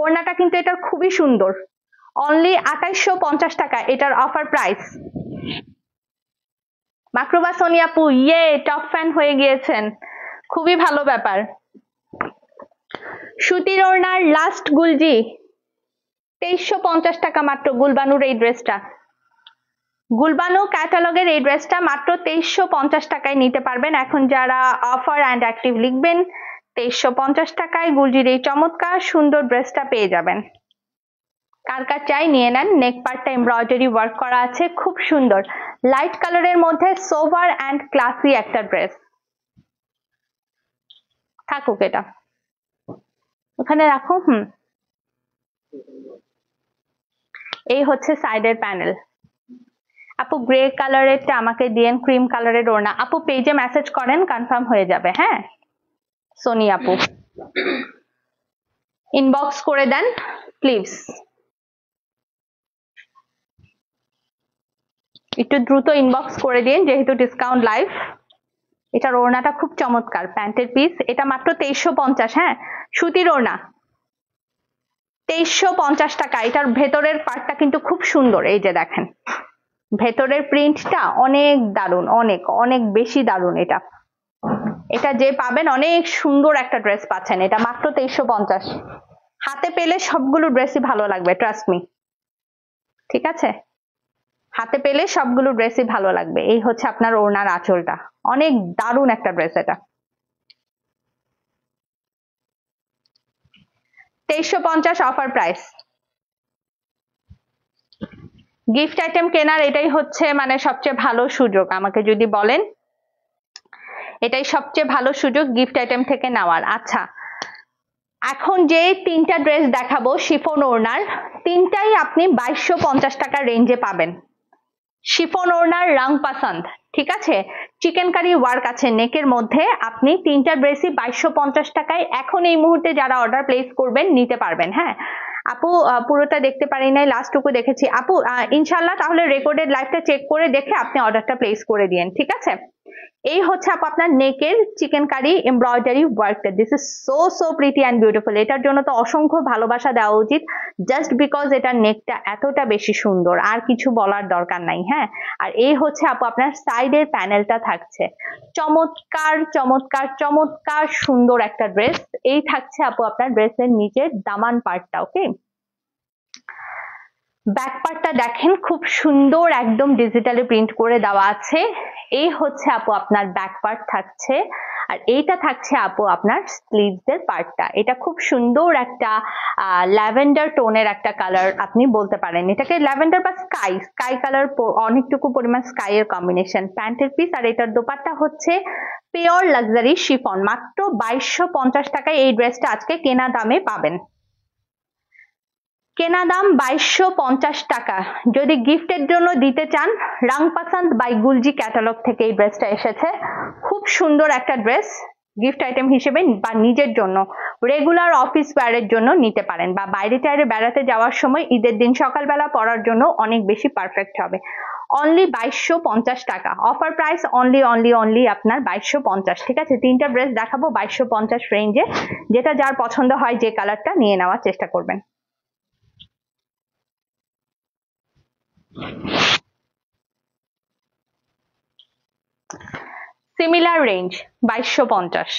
ওড়নাটা কিন্তু এটার খুবই সুন্দর, অনলি 2850 টাকা এটার অফার প্রাইস। মাকরুবা সোনি আপু, ইয়ে টপ ফ্যান হয়ে গিয়েছেন, খুবই ভালো ব্যাপার। সুতির ওড়নার লাস্ট গুলজি 2350 টাকা মাত্র, গুলবানুর এই ড্রেসটা। গুলবানু ক্যাটালগের এই ড্রেসটা মাত্র 2350 টাকায় নিতে পারবেন। এখন যারা অফার অ্যান্ড অ্যাক্টিভ লিখবেন 2350 টাকায় গুলজির এই চমৎকার সুন্দর ড্রেসটা পেয়ে যাবেন। কার কার চাই নিয়ে নেন। নেক পার্টটা এমব্রয়ডারি ওয়ার্ক করা আছে, খুব সুন্দর লাইট কালারের মধ্যে সোভার অ্যান্ড ক্লাসি একটা ড্রেস। থাকুক, এটা ওখানে রাখো। এই হচ্ছে সাইডের প্যানেল। আপু গ্রে কালারেরটা আমাকে দিয়েন, ক্রিম কালারের ওড়না। আপু পেজে মেসেজ করেন, কনফার্ম হয়ে যাবে। হ্যাঁ সোনি আপু, ইনবক্স করে দেন প্লিজ, একটু দ্রুত ইনবক্স করে দিন যেহেতু ডিসকাউন্ট লাইভ। এটার ওড়নাটা খুব চমৎকার, প্যান্টের পিস। এটা মাত্র 2350। হ্যাঁ, সুতির ওড়না 2350 টাকা। এটার ভেতরের পার্টটা কিন্তু খুব সুন্দর, এই যে দেখেন ভেতরের প্রিন্টটা অনেক দারুণ, অনেক অনেক বেশি দারুণ। এটা যে পাবেন অনেক সুন্দর একটা ড্রেস পাচ্ছেন, এটা মাত্র 2350। হাতে পেলে সবগুলো ড্রেসই ভালো লাগবে, ট্রাস্ট মি। ঠিক আছে, হাতে পেলে সবগুলো ড্রেসই ভালো লাগবে। এই হচ্ছে আপনার ওড়নার আঁচলটা, অনেক দারুণ একটা ড্রেস এটা। 2350 অফার প্রাইস। গিফট আইটেম কেনার এটাই হচ্ছে মানে সবচেয়ে ভালো সুযোগ, আমাকে যদি বলেন এটাই সবচেয়ে ভালো সুযোগ গিফট আইটেম থেকে নেওয়ার। আচ্ছা, এখন যে তিনটা ড্রেস দেখাবো শিফন ওড়নার, তিনটাই আপনি 2250 টাকার রেঞ্জে পাবেন। শিফন ওড়নার রং পছন্দ, ঠিক আছে, চিকেন কারি ওয়ার্ক আছে নেকের মধ্যে। আপনি তিনটা ড্রেসই 2250 টাকায় এখন এই মুহূর্তে যারা অর্ডার প্লেস করবেন নিতে পারবেন। হ্যাঁ আপু, পুরোটা দেখতে পারি নাই, লাস্টটুকু দেখেছি আপু। ইনশাল্লাহ তাহলে রেকর্ডেড লাইভটা চেক করে দেখে আপনি অর্ডারটা প্লেস করে দিন, ঠিক আছে। এই হচ্ছে আপু আপনার নেকের চিকেন কারি এমব্রয়ডারি ওয়ার্কটা। This is so pretty and beautiful. এটার জন্য তো অসংখ্য ভালোবাসা দেওয়া উচিত, জাস্ট বিকজ এটার নেকটা এতটা বেশি সুন্দর, আর কিছু বলার দরকার নাই। হ্যাঁ, আর এই হচ্ছে আপু আপনার সাইডের প্যানেলটা থাকছে, চমৎকার চমৎকার চমৎকার সুন্দর একটা ড্রেস। এই থাকছে আপু আপনার ড্রেসের নিচের দামান পার্টটা। ওকে, ব্যাক পার্টটা দেখেন খুব সুন্দর, একদম ডিজিটালি প্রিন্ট করে দেওয়া আছে। এই হচ্ছে আপু আপনার ব্যাক পার্ট থাকছে, আর এইটা থাকছে আপু আপনার স্লিভস এর পার্টটা। এটা খুব সুন্দর একটা ল্যাভেন্ডার টোনের একটা কালার আপনি বলতে পারেন, এটাকে ল্যাভেন্ডার বা স্কাই কালার, অনেকটুকু পরিমাণ স্কাই এর কম্বিনেশন। প্যান্টের পিস, আর এটার দোপাট্টা হচ্ছে পিওর লাক্সারি শিফন। মাত্র 2250 টাকায় এই ড্রেসটা আজকে কেনা দামে পাবেন। কেনা দাম 2250 টাকা। যদি গিফটের জন্য দিতে চান, রং পছন্দ বাই গুলজি ক্যাটালগ থেকে এই ড্রেসটা এসেছে। খুব সুন্দর একটা ড্রেস, গিফট আইটেম হিসেবে বা নিজের জন্য রেগুলার অফিস ওয়্যারের জন্য নিতে পারেন, বা বাইরে টাইরে বেড়াতে যাওয়ার সময় ঈদের দিন সকালবেলা পরার জন্য অনেক বেশি পারফেক্ট হবে। অনলি 2250 টাকা অফার প্রাইস, অনলি আপনার 2250। ঠিক আছে, তিনটা ড্রেস দেখাবো 2250 রেঞ্জে, যেটা যার পছন্দ হয় যে কালারটা নিয়ে নেওয়ার চেষ্টা করবেন। Similar range 2250।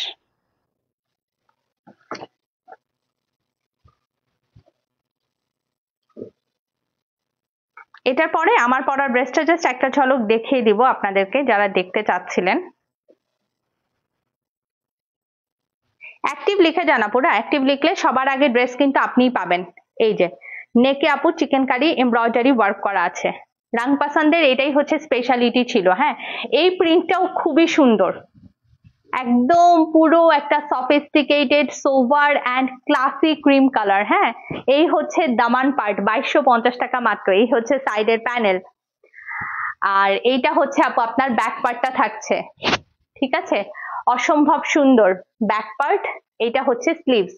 এটার পরে আমার পরার ড্রেসটা জাস্ট একটা ঝলক দেখিয়ে দিব আপনাদেরকে যারা দেখতে চাচ্ছিলেন। অ্যাক্টিভ লিখে জানা, পুরো অ্যাক্টিভ লিখলে সবার আগে ড্রেস কিন্তু আপনিই পাবেন। এই যে নেকে আপু চিকেন কারি এমব্রয়ডারি ওয়ার্ক করা আছে, রং পছন্দের এটাই হচ্ছে স্পেশালিটি ছিল। হ্যাঁ, এই প্রিন্টটাও খুবই সুন্দর, একদম পুরো একটা sophisticated sober and classy cream colour. হ্যাঁ, এই হচ্ছে দামান পার্ট, 2250 টাকা মাত্র। এই হচ্ছে সাইডের প্যানেল, আর এইটা হচ্ছে আপু আপনার ব্যাক পার্টটা থাকছে। ঠিক আছে, অসম্ভব সুন্দর ব্যাক পার্ট। এটা হচ্ছে স্লিভস,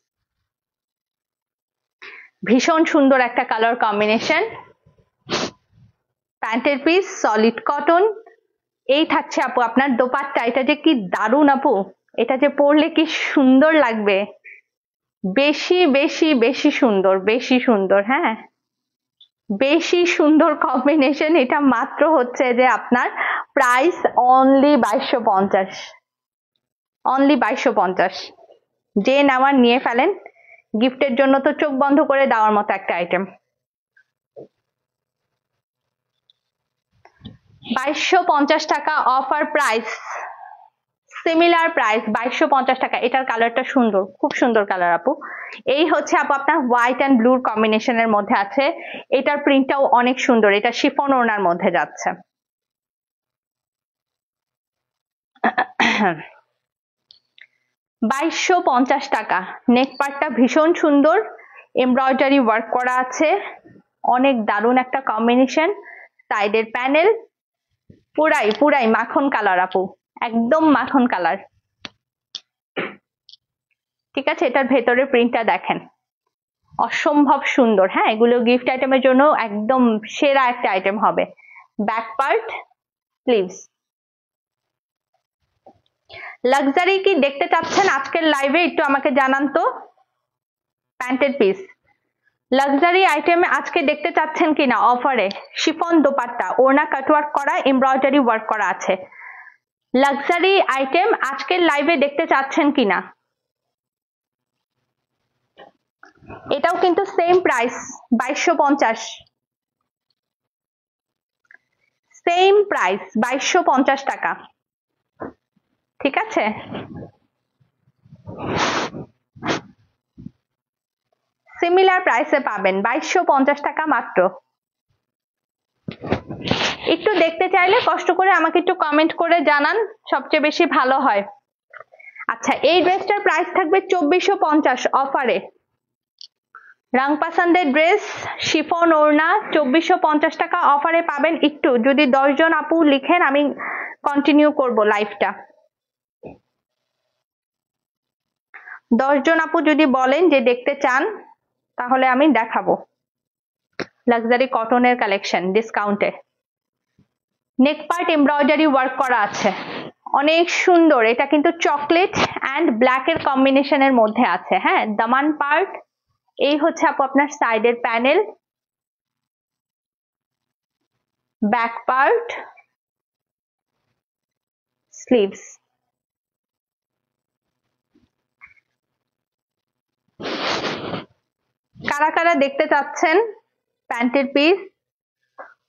ভীষণ সুন্দর একটা কালার কম্বিনেশন। প্যান্টের পিস সলিড কটন। এই থাকছে আপু আপনার দোপাট্টা, এটা যে কি দারুণ আপু, এটা যে পরলে কি সুন্দর লাগবে, বেশি বেশি বেশি সুন্দর, বেশি সুন্দর। হ্যাঁ, বেশি সুন্দর কম্বিনেশন। এটা মাত্র হচ্ছে যে আপনার প্রাইস অনলি 2250, অনলি 2250। যে নেওয়ার নিয়ে ফেলেন, গিফটের জন্য তো চোখ বন্ধ করে দেওয়ার মতো একটা আইটেম। 2250 টাকা অফার প্রাইস, সিমিলার প্রাইস 2250 টাকা। এটার কালারটা সুন্দর, খুব সুন্দর কালার আপু। এই হচ্ছে আপু আপনার হোয়াইট অ্যান্ড ব্লুর কম্বিনেশনের মধ্যে আছে। এটার প্রিন্টটাও অনেক সুন্দর, এটা শিফন ওড়নার মধ্যে যাচ্ছে। $2250 টাকা। নেক পার্টটা ভীষণ সুন্দর, এমব্রয়ডারি ওয়ার্ক করা আছে, অনেক দারুণ একটা কম্বিনেশন। সাইডের প্যানেল পুরাই মাখন কালার আপু, একদম মাখন কালার। ঠিক আছে, এটার ভেতরের প্রিন্টটা দেখেন, অসম্ভব সুন্দর। হ্যাঁ, এগুলো গিফট আইটেমের জন্য একদম সেরা একটা আইটেম হবে। Back part, sleeves. লাক্সারি কি দেখতে চাচ্ছেন আজকের লাইভে? একটু আমাকে জানান তো। প্যান্টের পিস লাক্সারি আইটেম আজকে দেখতে চাচ্ছেন কিনা অফারে? শিফন দোপাট্টা, ওড়না কাটওয়ার্ক করা, এমব্রয়ডারি ওয়ার্ক করা আছে। লাক্সারি আইটেম আজকের লাইভে দেখতে চাচ্ছেন কিনা? এটাও কিন্তু সেম প্রাইস 2250, সেম প্রাইস 2250 টাকা। ঠিক আছে, সিমিলার প্রাইসে পাবেন 2250 টাকা মাত্র। একটু দেখতে চাইলে কষ্ট করে আমাকে একটু কমেন্ট করে জানান, সবচেয়ে বেশি ভালো হয়। আচ্ছা, এই ড্রেসটার প্রাইস থাকবে 2450 অফারে। রং পছন্দের ড্রেস, শিফন ওড়না, 2450 টাকা অফারে পাবেন। একটু যদি 10 জন আপু লিখেন আমি কন্টিনিউ করব লাইভটা। 10 জন আপু যদি বলেন যে দেখতে চান, তাহলে আমি দেখাবো লাক্সারি কটনের কালেকশন ডিসকাউন্টে। নেক পার্ট এমব্রয়ডারি ওয়ার্ক করা আছে, অনেক সুন্দর। এটা কিন্তু চকলেট অ্যান্ড ব্ল্যাক এর কম্বিনেশনের মধ্যে আছে। হ্যাঁ, দামান পার্ট। এই হচ্ছে আপু আপনার সাইডের প্যানেল, ব্যাক পার্ট, স্লিভস। কারা কারা দেখতে চাচ্ছেন প্যান্টের পিস?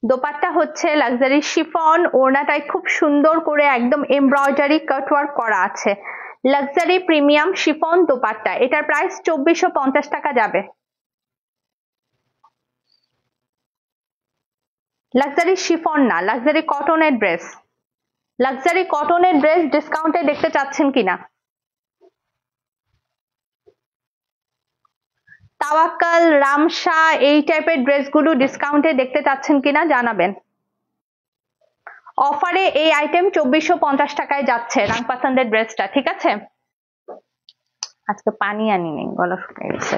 দোপাট্টা হচ্ছে লাক্সারি শিফন, ওড়নাটায় খুব সুন্দর করে একদম এমব্রয়ডারি কাটওয়ার্ক করা আছে। লাক্সারি প্রিমিয়াম শিফন দোপাট্টা, এটার প্রাইস 2450 টাকা যাবে। লাক্সারি শিফন না, লাক্সারি কটনের ড্রেস। লাক্সারি কটনের ড্রেস ডিসকাউন্টে দেখতে চাচ্ছেন কিনা? তাওয়াক্কাল, রামসা এই টাইপের ড্রেসগুলো ডিসকাউন্টে দেখতে চাচ্ছেন কিনা জানাবেন। অফারে এই আইটেম 2450 টাকায় যাচ্ছে রাংপাসান্দের ড্রেসটা, ঠিক আছে? আজকে পানি আনি নেই, গলা শুকিয়ে গেছে।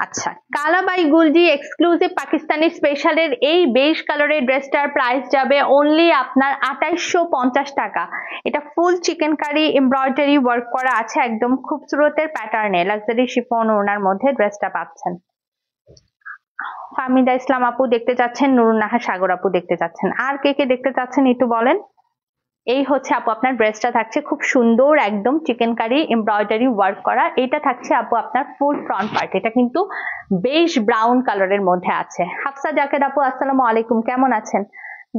আচ্ছা, কালাবাই গুলজি এক্সক্লুসিভ পাকিস্তানি স্পেশালের এই বেজ কালারের ড্রেসটার প্রাইস যাবে অনলি আপনার 2850 টাকা। এটা full chicken curry embroidery work করা আছে, একদম খুবসুরতের প্যাটার্নে লাক্সারি শিফন ওড়নার মধ্যে ড্রেসটা পাচ্ছেন। ফাহমিদা ইসলাম আপু দেখতে চাচ্ছেন, নুরুন্নাহা সাগর আপু দেখতে চাচ্ছেন, আর কে কে দেখতে চাচ্ছেন একটু বলেন। এই হচ্ছে আপু আপনার ড্রেসটা থাকছে খুব সুন্দর, একদম চিকেন কারি এমব্রয়ডারি ওয়ার্ক করা। এটা থাকছে আপু আপনার ফুল ফ্রন্ট পার্ট, এটা কিন্তু বেশ ব্রাউন কালারের মধ্যে আছে। হাফসা জাকেদ আপু আসসালামু আলাইকুম, কেমন আছেন?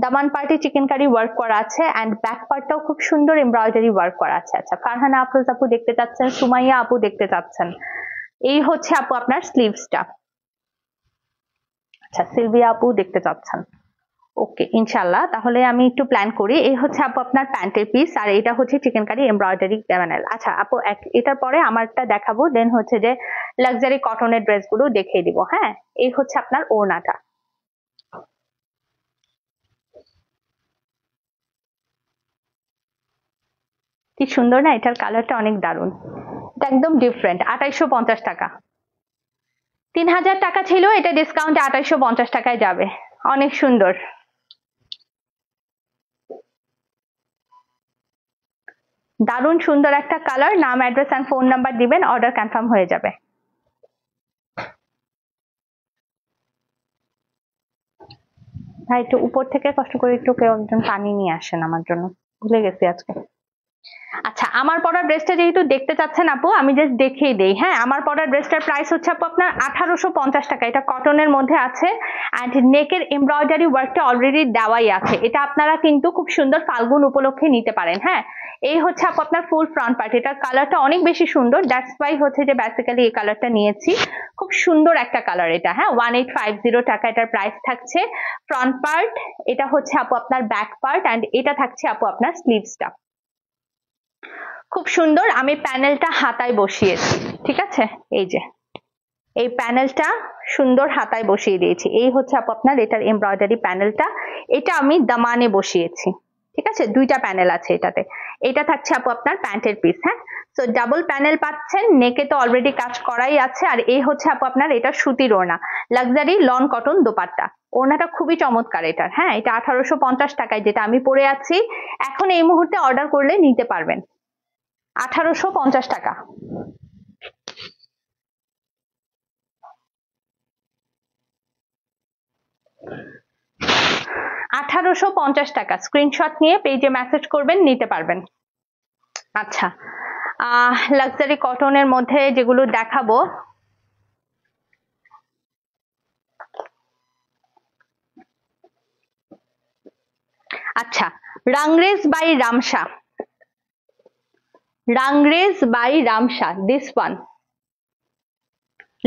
দামান পার্টে চিকেন কারি ওয়ার্ক করা আছে এন্ড ব্যাক পার্টটাও খুব সুন্দর এমব্রয়ডারি ওয়ার্ক করা আছে। আচ্ছা, ফারহানা আফরোজ আপু দেখতে চাচ্ছেন, সুমাইয়া আপু দেখতে চাচ্ছেন। এই হচ্ছে আপু আপনার স্লিভসটা। আচ্ছা, সিলভিয়া আপু দেখতে চাচ্ছেন। ওকে, ইনশাল্লাহ তাহলে আমি একটু প্ল্যান করি। এই হচ্ছে আপু আপনার প্যান্টের পিস, আর এটা হচ্ছে চিকেন কারি এমব্রয়ডারি প্যানেল। আচ্ছা আপু, এটার পরে আমারটা দেখাবো, দেন হচ্ছে যে লাক্সারি কটনের ড্রেসগুলো দেখিয়ে দিব। হ্যাঁ, এই হচ্ছে আপনার ওড়নাটা। কি সুন্দর না, এটার কালারটা অনেক দারুণ, এটা একদম ডিফারেন্ট। 2850 টাকা, 3000 টাকা ছিল, এটা ডিসকাউন্টে 2850 টাকায় যাবে। অনেক সুন্দর, দারুণ সুন্দর একটা কালার। নাম, অ্যাড্রেস এন্ড ফোন নাম্বার দিবেন, অর্ডার কনফার্ম হয়ে যাবে। ভাই একটু উপর থেকে কষ্ট করে একটু কেউ একজন পানি নিয়ে আসেন আমার জন্য, ভুলে গেছি আজকে। আচ্ছা, আমার পরা ড্রেসটা যেহেতু দেখতে চাচ্ছেন আপু, আমি জাস্ট দেখিয়ে দেই। হ্যাঁ, আমার পরা ড্রেসটার প্রাইস হচ্ছে আপু আপনার 1850 টাকা। এটা কটনের মধ্যে আছে এন্ড নেকের এমব্রয়ডারি ওয়ার্কটা অলরেডি দেওয়াই আছে। এটা আপনারা কিন্তু খুব সুন্দর ফাল্গুন উপলক্ষে নিতে পারেন। হ্যাঁ, এই হচ্ছে আপু আপনার ফুল ফ্রন্ট পার্ট, এটার কালারটা অনেক বেশি সুন্দর, দ্যাটস ওয়াই হচ্ছে যে বেসিক্যালি এই কালারটা নিয়েছি। খুব সুন্দর একটা কালার এটা। হ্যাঁ, 1850 টাকা এটার প্রাইস থাকছে। ফ্রন্ট পার্ট, এটা হচ্ছে আপু আপনার ব্যাক পার্ট এন্ড এটা থাকছে আপু আপনার স্লিভসটা। খুব সুন্দর। আমি প্যানেলটা হাতায় বসিয়েছি, ঠিক আছে? এই যে এই প্যানেলটা সুন্দর হাতায় বসিয়ে দিয়েছি। এই হচ্ছে আপু আপনার এটার এমব্রয়ডারি প্যানেলটা, এটা আমি দামানে বসিয়েছি, ঠিক আছে? দুইটা প্যানেল আছে এটাতে। এটা থাকছে আপু আপনার প্যান্টের পিস। হ্যাঁ, তো ডাবল প্যানেল পাচ্ছেন, নেকে তো অলরেডি কাজ করাই আছে। আর এই হচ্ছে আপু আপনার এটা সুতির ওড়না, লাক্সারি লন কটন দোপাট্টা। ওড়নাটা খুবই চমৎকার এটার। হ্যাঁ, এটা 1850 টাকায় যেটা আমি পরে আছি। এখন এই মুহূর্তে অর্ডার করলে নিতে পারবেন 1850 টাকা। টাকা স্ক্রিনশট নিয়ে পেজে মেসেজ করবেন, নিতে পারবেন। আচ্ছা, লাক্সারি কটনের মধ্যে যেগুলো দেখাবো, আচ্ছা, Rangrez by Ramsha, Rangrez by Ramsha, this one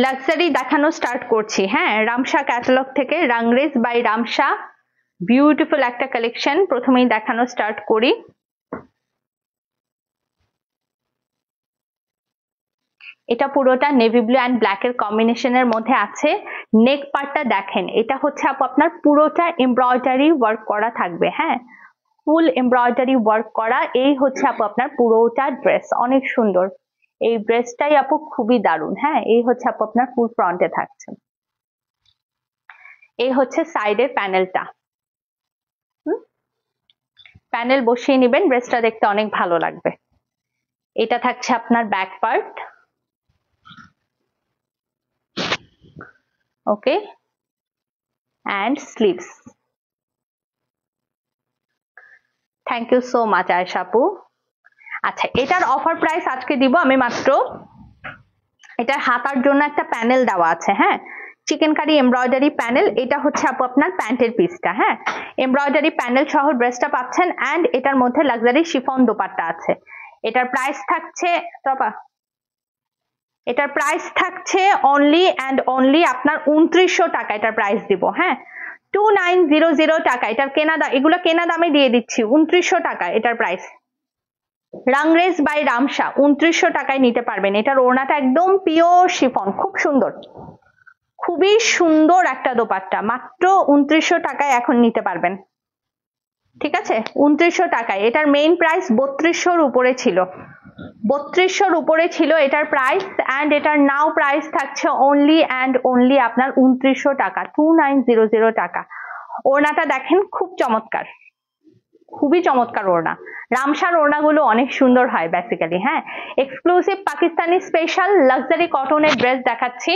luxury দেখানো স্টার্ট করছি। হ্যাঁ, রামসা ক্যাটালগ থেকে রাংরেজ বাই রামসা, বিউটিফুল একটা কালেকশন। প্রথমেই দেখানো স্টার্ট করি। এটা পুরোটা নেভি ব্লু অ্যান্ড ব্ল্যাক এর কম্বিনেশনের মধ্যে আছে। নেক পার্টটা দেখেন, এটা হচ্ছে আপু আপনার পুরোটা এমব্রয়ডারি ওয়ার্ক করা থাকবে। হ্যাঁ, ফুল এমব্রয়ডারি ওয়ার্ক করা। এই হচ্ছে আপু আপনার পুরোটা ড্রেস, অনেক সুন্দর। এই ড্রেসটাই আপু খুবই দারুণ। হ্যাঁ, এই হচ্ছে আপু আপনার ফুল ফ্রন্টে থাকছে। এই হচ্ছে সাইডের প্যানেলটা। প্যানেল বসিয়ে নেবেন, ড্রেসটা দেখতে অনেক ভালো লাগবে। এটা থাকছে আপনার back part. Okay, and sleeves. Thank you so much Ayesha আপু। আচ্ছা, এটার অফার প্রাইস আজকে দিব আমি মাত্র, এটার হাতার জন্য একটা প্যানেল দেওয়া আছে। হ্যাঁ, চিকেন কারি এমব্রয়ডারি প্যানেল। এটা হচ্ছে আপু আপনার প্যান্টের পিসটা। হ্যাঁ, এমব্রয়ডারি প্যানেল সহ ড্রেসটা পাচ্ছেন এন্ড এটার মধ্যে লাক্সারি শিফন দোপাট্টা আছে। এটার প্রাইস থাকছে এটার প্রাইস থাকছে অনলি অ্যান্ড অনলি আপনার 2900 টাকা এটার প্রাইস দিব। হ্যাঁ, 2900 টাকা এটার কেনা দাম, এগুলো কেনা দামে দিয়ে দিচ্ছি 2900 টাকা এটার প্রাইস। রাংরেজ বাই রামসা 2900 টাকায় নিতে পারবেন। এটার ওড়নাটা একদম পিওর শিফন, খুব সুন্দর, খুবই সুন্দর একটা দোপাট্টা, মাত্র 2900 টাকায় এখন নিতে পারবেন। ঠিক আছে, 2900 টাকায়। এটার মেইন প্রাইস 3200-র উপরে ছিল, 3200-র উপরে ছিল এটার প্রাইস, অ্যান্ড এটার নাও প্রাইস থাকছে অনলি অ্যান্ড অনলি আপনার 2900 টাকা, 2900 টাকা। ওড়নাটা দেখেন, খুব চমৎকার, খুবই চমৎকার ওড়না। রামসার ওড়নাগুলো অনেক সুন্দর হয় বেসিক্যালি। হ্যাঁ, এক্সক্লুসিভ পাকিস্তানি স্পেশাল লাক্সারি কটনের ড্রেস দেখাচ্ছি।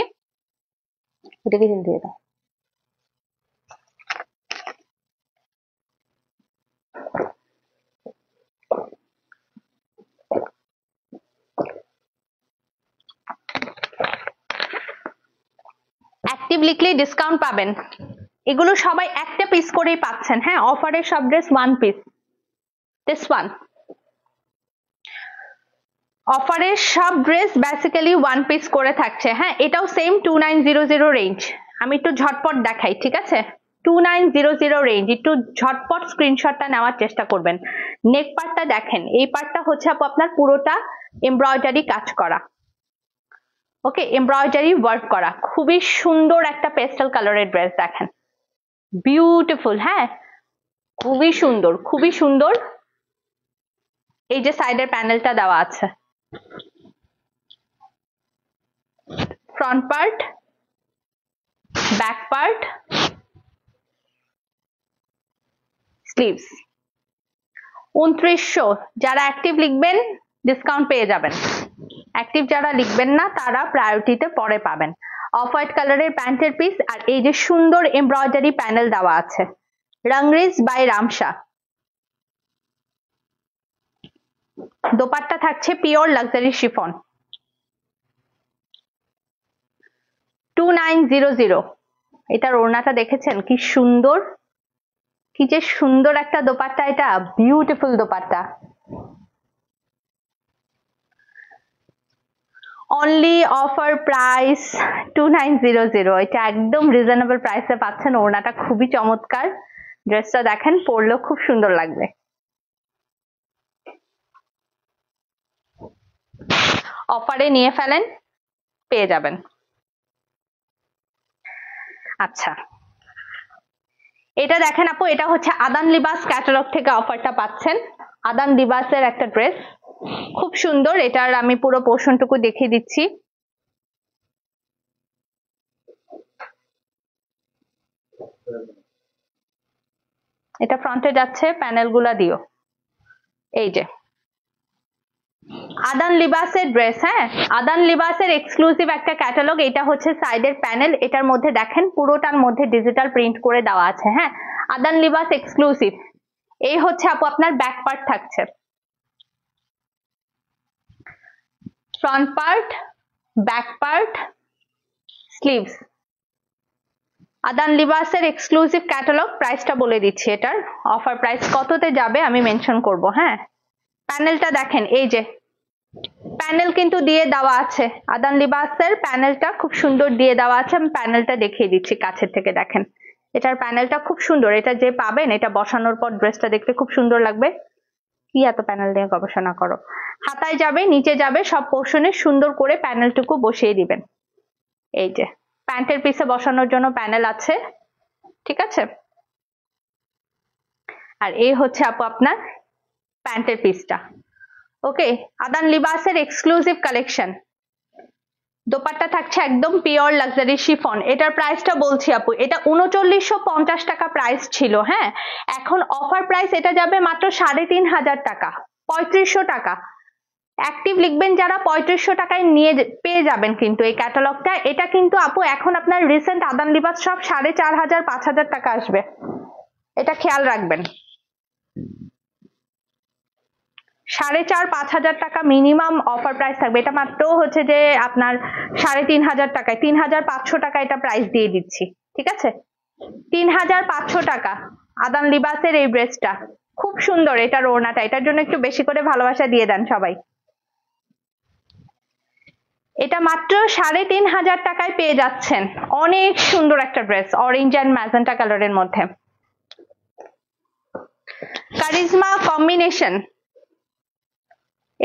এটাকে দিয়ে দাও। অ্যাক্টিভ লিখলে ডিসকাউন্ট পাবেন। এগুলো সবাই একটা পিস করেই পাচ্ছেন। হ্যাঁ, অফারের সব dress one piece. This one অফারের সব ড্রেস বেসিক্যালি ওয়ান পিস করে থাকছে। হ্যাঁ, এটাও সেম 2900 রেঞ্জ। আমি একটু ঝটপট দেখাই, ঠিক আছে? 2900 রেঞ্জ, একটু ঝটপট স্ক্রিনশটটা নেওয়ার চেষ্টা করবেন। নেক পার্টটা দেখেন, এই পার্টটা হচ্ছে আপনার পুরোটা এমব্রয়ডারি কাজ করা, ওকে, এমব্রয়ডারি ওয়ার্ক করা, খুবই সুন্দর একটা পেস্টাল কালারের ড্রেস। দেখেন, বিউটিফুল। হ্যাঁ, খুবই সুন্দর, খুবই সুন্দর। এই যে সাইডের প্যানেলটা দেওয়া আছে, front part, back part, sleeves. 2900। যারা অ্যাক্টিভ লিখবেন ডিসকাউন্ট পেয়ে যাবেন, অ্যাক্টিভ যারা লিখবেন না তারা প্রায়োরিটিতে পরে পাবেন। অফ হোয়াইট কালারের প্যান্টের পিস, আর এই যে সুন্দর এমব্রয়ডারি প্যানেল দেওয়া আছে, রাংরেজ বাই রামসা। দোপাট্টা থাকছে পিওর লাক্সারি শিফন, 2900। এটার ওড়নাটা দেখেছেন কি সুন্দর, কি যে সুন্দর একটা দোপাট্টা, এটা beautiful dupatta. Only offer price 2900। এটা একদম রিজনেবল প্রাইসে পাচ্ছেন। ওড়নাটা খুবই চমৎকার, ড্রেসটা দেখেন, পরলেও খুব সুন্দর লাগবে। অফারে নিয়ে ফেলেন, পেয়ে যাবেন। আচ্ছা, এটা দেখেন আপু, এটা হচ্ছে আদান লিবাস ক্যাটালগ থেকে অফারটা পাচ্ছেন। আদান লিবাসের একটা ড্রেস, খুব সুন্দর। এটার আমি পুরো পোর্শনটুকু দেখিয়ে দিচ্ছি। এটা ফ্রন্টে যাচ্ছে, প্যানেলগুলা দিও। এই যে আদান লিবাসের ড্রেস। হ্যাঁ, আদান লিবাসের এক্সক্লুসিভ একটা ক্যাটালগ। এটা হচ্ছে সাইডের প্যানেল, এটার মধ্যে দেখেন পুরোটার মধ্যে ডিজিটাল প্রিন্ট করে দেওয়া আছে। হ্যাঁ, আদান লিবাস এক্সক্লুসিভ। এই হচ্ছে আপু আপনার ব্যাক পার্ট থাকছে, front part, back part, sleeves. আদান লিবাসের এক্সক্লুসিভ ক্যাটালগ। প্রাইসটা বলে দিচ্ছি, এটার অফার প্রাইস কততে যাবে আমি মেনশন করব। হ্যাঁ, প্যানেলটা দেখেন, এই যে প্যানেল কিন্তু দিয়ে দেওয়া আছে, আদান লিবাসের প্যানেলটা খুব সুন্দর দিয়ে দেওয়া আছে। আমি প্যানেলটা দেখিয়ে দিচ্ছি কাছের থেকে, দেখেন এটার প্যানেলটা খুব সুন্দর। এটা যে পাবেন, এটা বসানোর পর ড্রেসটা দেখতে খুব সুন্দর লাগবে। কি এত প্যানেল দিয়ে গবেষণা করো? হাতায় যাবে, নিচে যাবে, সব পোর্শনে সুন্দর করে প্যানেলটুকু বসিয়ে দিবেন। এই যে প্যান্টের পিসে বসানোর জন্য প্যানেল আছে, ঠিক আছে? আর এই হচ্ছে আপু আপনার প্যান্টের পিসটা। ওকে, আদান লিবাসের এক্সক্লুসিভ কালেকশন। দোপাট্টা থাকছে একদম পিওর লাক্সারি শিফন। এটার প্রাইসটা বলছি আপু, এটা 3950 টাকা প্রাইস ছিল। হ্যাঁ, এখন অফার প্রাইস এটা যাবে মাত্র 3500 টাকা, 3500 টাকা। অ্যাক্টিভ লিখবেন যারা, 3500 টাকায় নিয়ে পেয়ে যাবেন কিন্তু এই ক্যাটালগটা। এটা কিন্তু আপু এখন আপনার রিসেন্ট আদান লিবাস সব 4500 5000 টাকা আসবে, এটা খেয়াল রাখবেন। 4500 টাকা মিনিমাম অফার প্রাইস থাকবে। এটা মাত্র হচ্ছে যে আপনার 3500 টাকায়, 3500 টাকা এটা প্রাইস দিয়ে দিচ্ছি, ঠিক আছে? 3500 টাকা আদান লিবাসের এই ড্রেসটা, খুব সুন্দর। এটার ওড়নাটা, এটার জন্য একটু বেশি করে ভালোবাসা দিয়ে দেন সবাই। এটা মাত্র 3500 টাকায় পেয়ে যাচ্ছেন। অনেক সুন্দর একটা ড্রেস, অরেঞ্জ অ্যান্ড ম্যাজেন্টা কালারের মধ্যে, charisma combination.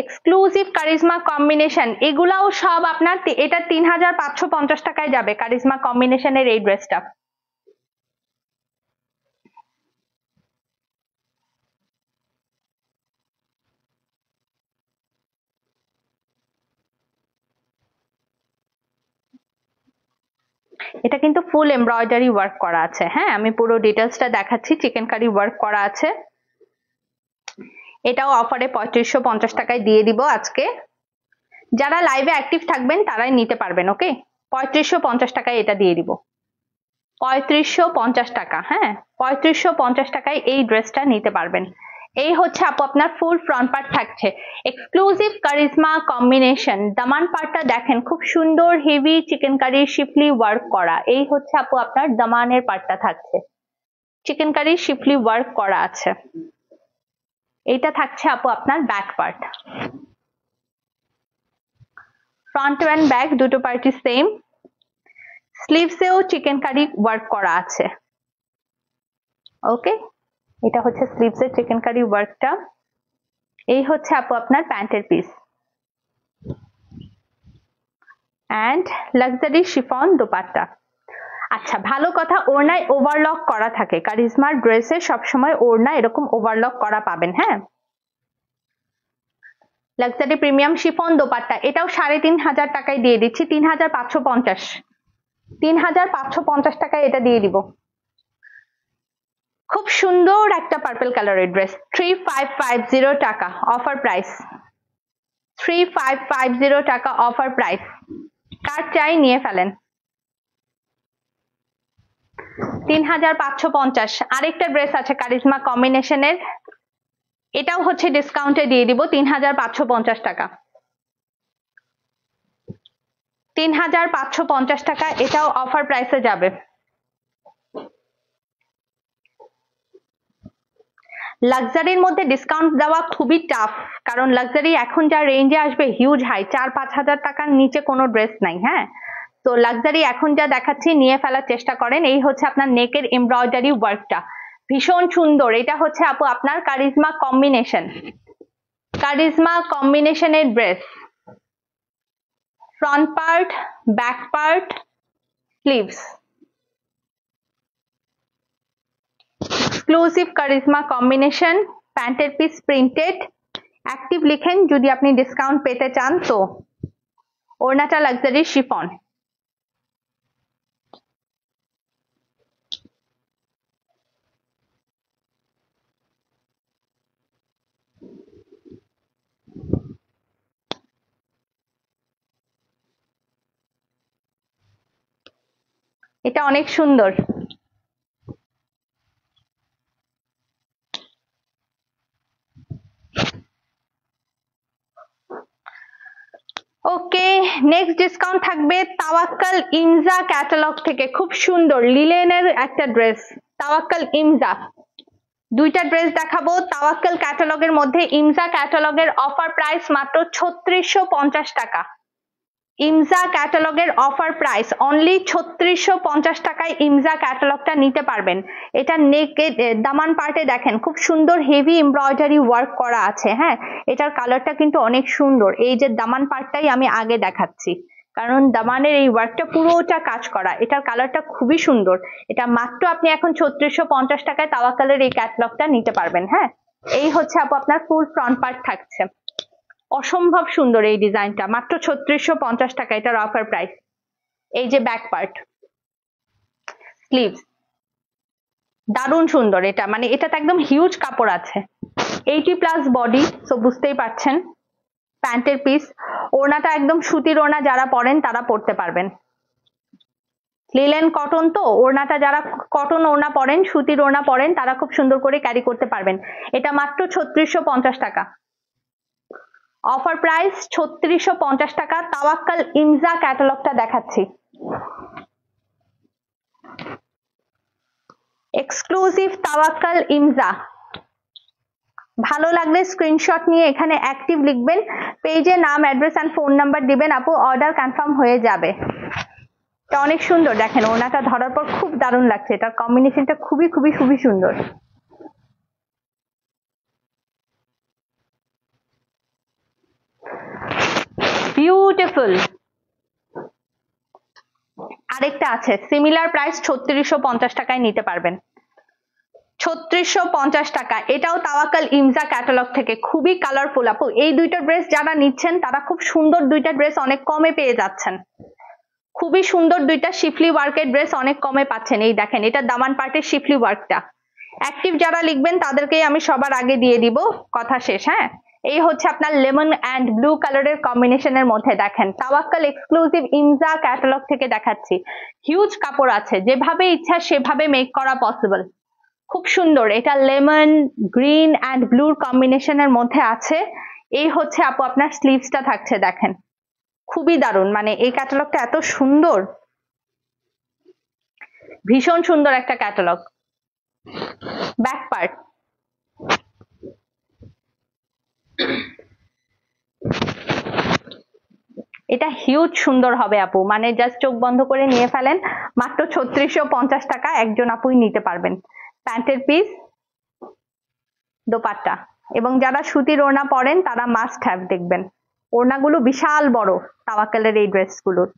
Exclusive charisma combination, এগুলাও সব আপনার এটা 3550 টাকায় যাবে কারিজমা কম্বিনেশনের এই ড্রেসটা। এটা কিন্তু ফুল এমব্রয়ডারি ওয়ার্ক করা আছে। হ্যাঁ, আমি পুরো ডিটেলসটা দেখাচ্ছি। চিকেন কারি ওয়ার্ক করা আছে। এটাও অফারে 3550 টাকায় দিয়ে দিব আজকে। যারা লাইভে অ্যাক্টিভ থাকবেন তারাই নিতে পারবেন। ওকে, 3550 টাকায় এটা দিয়ে দিব। 3550 টাকা। হ্যাঁ, 3550 টাকায় এই ড্রেসটা নিতে পারবেন। এই হচ্ছে আপু আপনার ফুল ফ্রন্ট পার্ট থাকছে। Exclusive charisma combination. দামান পার্টটা দেখেন, খুব সুন্দর হেভি চিকেন কারি শিফলি ওয়ার্ক করা। এই হচ্ছে আপু আপনার দামানের পার্টটা থাকছে, চিকেন কারি শিফলি ওয়ার্ক করা আছে। এইটা থাকছে আপু আপনার back part. Front and back দুটো পার্টই সেম। স্লিভসেও চিকেন কারি ওয়ার্ক করা আছে। ওকে, এটা হচ্ছে স্লিভসের চিকেন কারি ওয়ার্কটা। এই হচ্ছে আপু আপনার প্যান্টের piece and luxury chiffon dupatta. আচ্ছা, ভালো কথা, ওড়নায় ওভারলক করা থাকে। কারিজমার ড্রেসে সবসময় ওড়না এরকম ওভারলক করা পাবেন। হ্যাঁ, লাক্সারি প্রিমিয়াম শিফন দোপাট্টা, এটাও 3500 টাকায় দিয়ে দিচ্ছি। 3550 টাকায় এটা দিয়ে দিব। খুব সুন্দর একটা পার্পল কালারের ড্রেস, 3550 টাকা অফার প্রাইস। 3550 টাকা অফার প্রাইস। কার চাই নিয়ে ফেলেন। 3550। আরেকটা ড্রেস আছে কারিজমা কম্বিনেশনের, এটাও হচ্ছে ডিসকাউন্টে দিয়ে দিব 3550 টাকা। 3550 টাকা, এটাও অফার প্রাইসে যাবে। লাক্সারির মধ্যে ডিসকাউন্ট দেওয়া খুবই টাফ, কারণ লাক্সারি এখন যা রেঞ্জে আসবে হিউজ হাই, 4-5 হাজার টাকার নিচে কোনো ড্রেস নাই। হ্যাঁ, তো লাক্সারি এখন যা দেখাচ্ছি নিয়ে ফেলার চেষ্টা করেন। এই হচ্ছে আপনার নেকের এমব্রয়ডারি ওয়ার্কটা, ভীষণ সুন্দর। এটা হচ্ছে আপু আপনার কারিজমা কম্বিনেশন, কারিজমা কম্বিনেশনের dress. Front part, back part, sleeves. Exclusive charisma combination, প্যান্টের পিস প্রিন্টেড। অ্যাক্টিভ লিখেন যদি আপনি ডিসকাউন্ট পেতে চান। তো ওড়নাটা লাক্সারি শিফন। এটা অনেক সুন্দর। ওকে, নেক্সট ডিসকাউন্ট থাকবে তাওয়াক্কাল ইমজা ক্যাটালগ থেকে। খুব সুন্দর লিলেনের একটা ড্রেস, তাওয়াক্কাল ইমজা। দুইটা ড্রেস দেখাবো তাওয়াক্কাল ক্যাটালগের মধ্যে। ইমজা ক্যাটালগের অফার প্রাইস মাত্র 3650 টাকা। ইমজা ক্যাটালগের অফার প্রাইস অনলি 3650 টাকায় ইমজা ক্যাটালগটা নিতে পারবেন। এটা নেকের দামান পার্টে দেখেন খুব সুন্দর হেভি এমব্রয়ডারি ওয়ার্ক করা আছে। হ্যাঁ, এটার কালারটা কিন্তু অনেক সুন্দর। এই যে দামান পার্টটাই আমি আগে দেখাচ্ছি, কারণ দামানের এই ওয়ার্কটা পুরোটা কাজ করা। এটার কালারটা খুবই সুন্দর। এটা মাত্র আপনি এখন 3650 টাকায় তাওয়াক্কালের এই ক্যাটালগটা নিতে পারবেন। হ্যাঁ, এই হচ্ছে আপু আপনার ফুল ফ্রন্ট পার্ট থাকছে। অসম্ভব সুন্দর এই ডিজাইনটা, মাত্র 3650 টাকা এটার অফার প্রাইস। এই যে ব্যাক পার্ট, স্লিভস, দারুণ সুন্দর। এটা মানে এটাতে একদম হিউজ কাপড় আছে, 80+ বডি, তো বুঝতেই পারছেন। প্যান্টের পিস, ওড়নাটা একদম সুতির ওড়না, যারা পরেন তারা পরতে পারবেন। লিলেন কটন, তো ওড়নাটা যারা কটন ওড়না পরেন, সুতির ওড়না পরেন, তারা খুব সুন্দর করে ক্যারি করতে পারবেন। এটা মাত্র 3650 টাকা অফার প্রাইস। 3650 টাকা। তাওয়াক্কাল ইমজা ক্যাটালগটা দেখাচ্ছি, এক্সক্লুসিভ তাওয়াক্কাল ইমজা। ভালো লাগলে স্ক্রিনশট নিয়ে এখানে অ্যাক্টিভ লিখবেন, পেজে নাম, অ্যাড্রেস এন্ড ফোন নাম্বার দিবেন, আপু অর্ডার কনফার্ম হয়ে যাবে। এটা অনেক সুন্দর, দেখেন ওনাটা ধরার পর খুব দারুণ লাগছে। এটার কম্বিনেশনটা খুবই খুবই খুবই সুন্দর। বিউটিফুল। আরেকটা আছে সিমিলার প্রাইস 3650 টাকায় নিতে পারবেন। 3650 টাকা, এটাও তাওয়াক্কাল ইমজা ক্যাটালগ থেকে, খুবই কালারফুল আপু। এই দুইটা ড্রেস যারা নিচ্ছেন তারা খুব সুন্দর দুইটা ড্রেস অনেক কমে পেয়ে যাচ্ছেন। খুবই সুন্দর দুইটা শিফলি ওয়ার্কের ড্রেস অনেক কমে পাচ্ছেন। এই দেখেন, এটা দামান পার্টের শিফলি ওয়ার্কটা। অ্যাক্টিভ যারা লিখবেন তাদেরকেই আমি সবার আগে দিয়ে দিব, কথা শেষ। হ্যাঁ, এই হচ্ছে আপনার লেমন অ্যান্ড ব্লু কালারের কম্বিনেশনের মধ্যে দেখেন, তাওয়াক্কাল এক্সক্লুসিভ ইমজা ক্যাটালগ থেকে দেখাচ্ছি। হিউজ কাপড় আছে, যেভাবে ইচ্ছা সেভাবে মেক করা পসিবল। খুব সুন্দর, এটা লেমন গ্রিন অ্যান্ড ব্লুর কম্বিনেশনের মধ্যে আছে। এই হচ্ছে আপু আপনার স্লিভসটা থাকছে, দেখেন খুবই দারুণ। মানে এই ক্যাটালগটা এত সুন্দর, ভীষণ সুন্দর একটা ক্যাটালগ। ব্যাক পার্ট, এটা হিউজ সুন্দর হবে আপু, মানে জাস্ট চোখ বন্ধ করে নিয়ে ফেলেন। মাত্র 3650 টাকা একজন আপুই নিতে পারবেন। প্যান্টের পিস, দোপাট্টা, এবং যারা সুতির ওড়না পরেন তারা মাস্ট হ্যাভ দেখবেন। ওড়নাগুলো বিশাল বড় তাওয়াক্কালের এই ড্রেসগুলোর।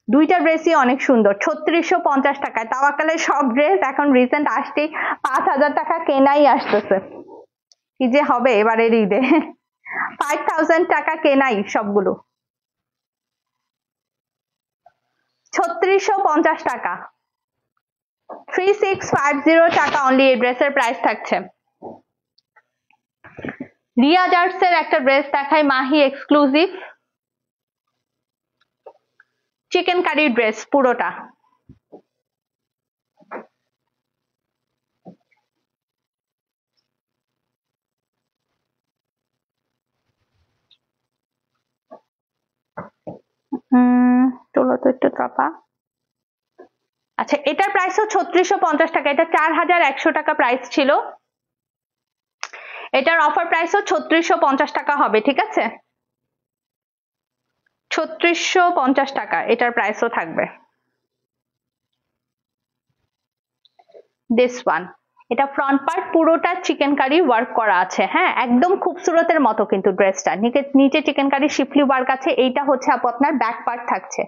দুইটা ড্রেসই অনেক সুন্দর। 3650 টাকায় তাওয়াক্কালের সব ড্রেস এখন রিসেন্ট আসতেই 5000 টাকা কেনাই আসতেছে। কি যে হবে এবারের ঈদে, 5000 টাকা কেনাই সবগুলো। 3650 টাকা, 3650 টাকা অনলি এই ড্রেসের প্রাইস থাকছে। রিয়া জার্সের একটা ড্রেস দেখাই, Mahi exclusive chikankari dress পুরোটা। তোলো তো একটু চাপা। আচ্ছা, এটার প্রাইসও 3650 টাকা। এটা 4100 টাকা প্রাইস ছিল, এটার অফার প্রাইসও 3650 টাকা হবে, ঠিক আছে? 3650 টাকা এটার প্রাইসও থাকবে। দিস ওয়ান, এটা ফ্রন্ট পার্ট পুরোটা চিকেন কারি ওয়ার্ক করা আছে। হ্যাঁ, একদম খুবসুরতের মতো কিন্তু ড্রেসটা, নিচে চিকেন কারি শিফলি ওয়ার্ক আছে। এইটা হচ্ছে আপু আপনার ব্যাক পার্ট থাকছে।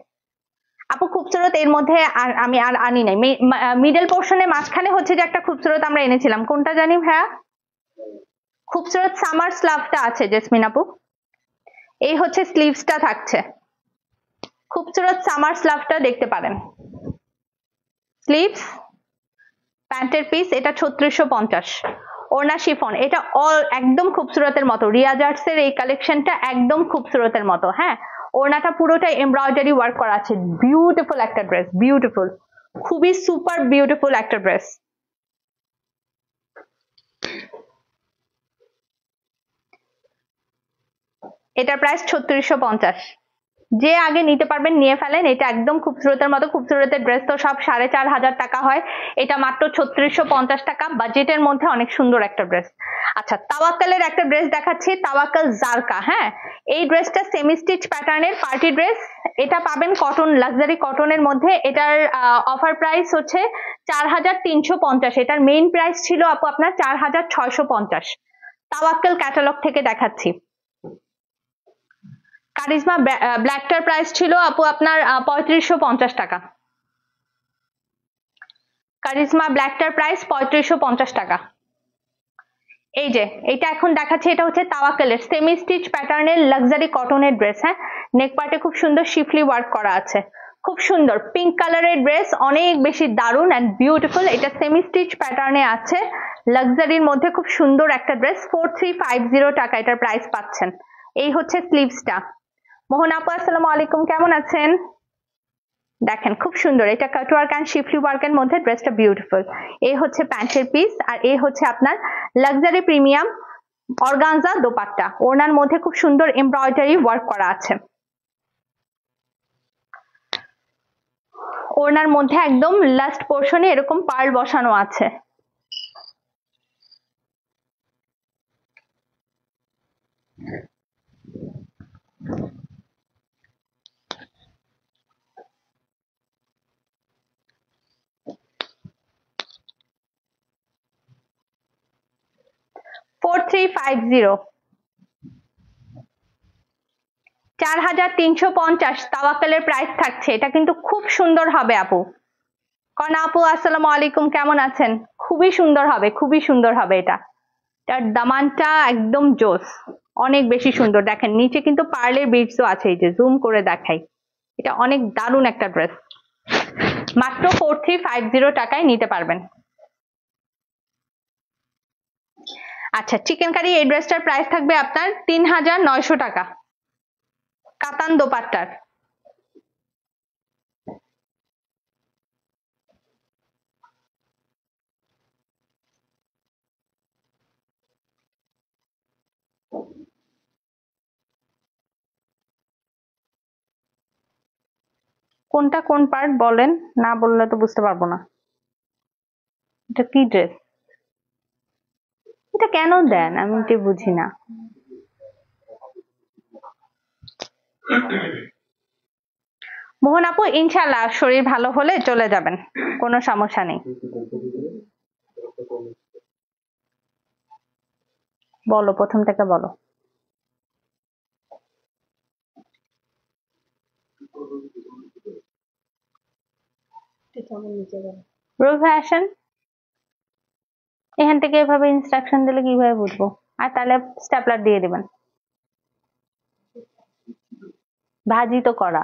আপু খুবসুরত এর মধ্যে আমি আর আনি নাই। মিডল পোর্শনে মাঝখানে হচ্ছে যে একটা খুবসুরত আমরা এনেছিলাম, কোনটা জানি ভাইয়া? খুবসুরত সামার স্লাভটা আছে জেসমিন আপু। এই হচ্ছে স্লিভসটা থাকছে, খুবসুরত সামার স্লাভটা দেখতে পারেন। স্লিভস, প্যান্টের পিস, এটা 3650। ওড়না শিফন, এটা অল একদম খুবসুরতের মতো। রিয়া জার্সের এই কালেকশনটা একদম খুবসুরতের মতো। হ্যাঁ, ওড়নাটা পুরোটাই এমব্রয়ডারি ওয়ার্ক করা আছে। বিউটিফুল একটা ড্রেস, বিউটিফুল, খুবই সুপার বিউটিফুল একটা ড্রেস। এটার প্রাইস 3650। যে আগে নিতে পারবেন নিয়ে ফেলেন। এটা একদম খুবসুরতের মতো। খুবসুরতের ড্রেস তো সব 4500 টাকা হয়, এটা মাত্র 3650 টাকা, বাজেটের মধ্যে অনেক সুন্দর একটা ড্রেস। আচ্ছা, তাওয়াক্কালের একটা ড্রেস দেখাচ্ছি, তাওয়াক্কাল জারকা। হ্যাঁ, এই ড্রেসটা সেমি স্টিচ প্যাটার্নের পার্টি ড্রেস। এটা পাবেন কটন, লাক্সারি কটনের মধ্যে। এটার অফার প্রাইস হচ্ছে 4350। এটার মেইন প্রাইস ছিল আপু আপনার 4650। তাওয়াক্কাল ক্যাটালগ থেকে দেখাচ্ছি। কারিজমা ব্ল্যাকটার প্রাইস ছিল আপু আপনার 3550 টাকা। কারিজমা ব্ল্যাকটার প্রাইস 3550 টাকা। এই যে এটা এখন দেখাচ্ছি, এটা হচ্ছে তাওয়াক্কালের সেমি স্টিচ প্যাটার্নের লাক্সারি কটনের ড্রেস। হ্যাঁ, নেক পার্টে খুব সুন্দর শিফলি ওয়ার্ক করা আছে, খুব সুন্দর পিঙ্ক কালারের ড্রেস, অনেক বেশি দারুন অ্যান্ড বিউটিফুল। এটা সেমি স্টিচ প্যাটার্নে আছে, লাক্সারির মধ্যে খুব সুন্দর একটা ড্রেস। 4350 টাকা এটার প্রাইস পাচ্ছেন। এই হচ্ছে স্লিভসটা। মোহন আপু আসসালামু আলাইকুম, কেমন আছেন? দেখেন খুব সুন্দর, এটা কাটওয়ার্ক অ্যান্ড শিফলি ওয়ার্কের মধ্যে ড্রেসটা বিউটিফুল। এই হচ্ছে প্যান্টের পিস, আর এই হচ্ছে আপনার লাক্সারি প্রিমিয়াম অর্গানজা দোপাট্টা। ওড়নার মধ্যে খুব সুন্দর এমব্রয়ডারি ওয়ার্ক করা আছে। ওড়নার মধ্যে একদম লাস্ট পোর্শনে এরকম পার্ল বসানো আছে। 3,350 তাওয়াক্কালের প্রাইস থাকছে। এটা কিন্তু খুব সুন্দর হবে আপু। কনা আপু আসসালামু আলাইকুম, কেমন আছেন? খুবই সুন্দর হবে, খুবই সুন্দর হবে এটা। এটার দামানটা একদম জোস, অনেক বেশি সুন্দর। দেখেন নিচে কিন্তু পার্লের বিটসও আছে, এই যে জুম করে দেখাই। এটা অনেক দারুণ একটা ড্রেস, মাত্র 4350 টাকায় নিতে পারবেন। আচ্ছা, চিকেন কারি এই ড্রেসটার প্রাইস থাকবে আপনার 3,900 টাকা, কাতান দোপাট্টার। কোনটা কোন পার্ট বলেন, না বললে তো বুঝতে পারবো না। এটা কি ড্রেস? এটা কেন দেন আমি এটা বুঝি না। মোহন আপু ইনশাল্লাহ শরীর ভালো হলে চলে যাবেন, কোনো সমস্যা নেই। বলো, প্রথম থেকে বলো। রোজ আসেন, এখান থেকে এভাবে ইনস্ট্রাকশন দিলে কিভাবে বুঝবো? আর তাহলে স্ট্যাপলার দিয়ে দিবেন, ভাজি তো করা।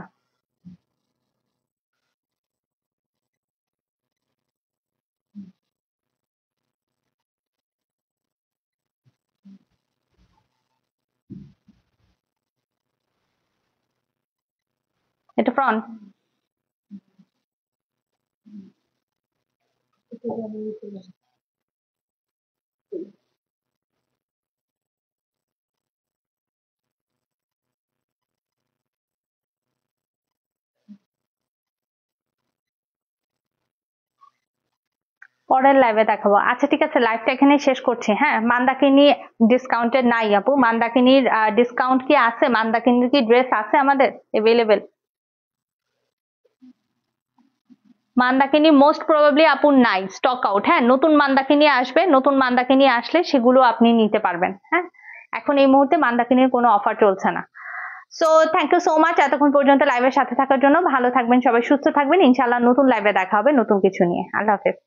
এটা ফ্রন্ট। পরের লাইভে দেখাবো। আচ্ছা ঠিক আছে, লাইভটা এখানে শেষ করছি। হ্যাঁ, মান্দাকিনি ডিসকাউন্টেড নাই আপু। মান্দাকিনির ডিসকাউন্ট কি আছে? মান্দাকিনির কি ড্রেস আছে আমাদের এভেলেবেল? মান্দাকিনি মোস্ট প্রবাবলি আপুর নাই, স্টক আউট। হ্যাঁ, নতুন মান্দাকিনি আসবে, নতুন মান্দাকিনি আসলে সেগুলো আপনি নিতে পারবেন। হ্যাঁ, এখন এই মুহূর্তে মান্দাকিনির কোনো অফার চলছে না। So thank you so much এতক্ষণ পর্যন্ত লাইভের সাথে থাকার জন্য। ভালো থাকবেন সবাই, সুস্থ থাকবেন। ইনশাআল্লাহ নতুন লাইভে দেখা হবে নতুন কিছু নিয়ে। আল্লাহ হাফেজ।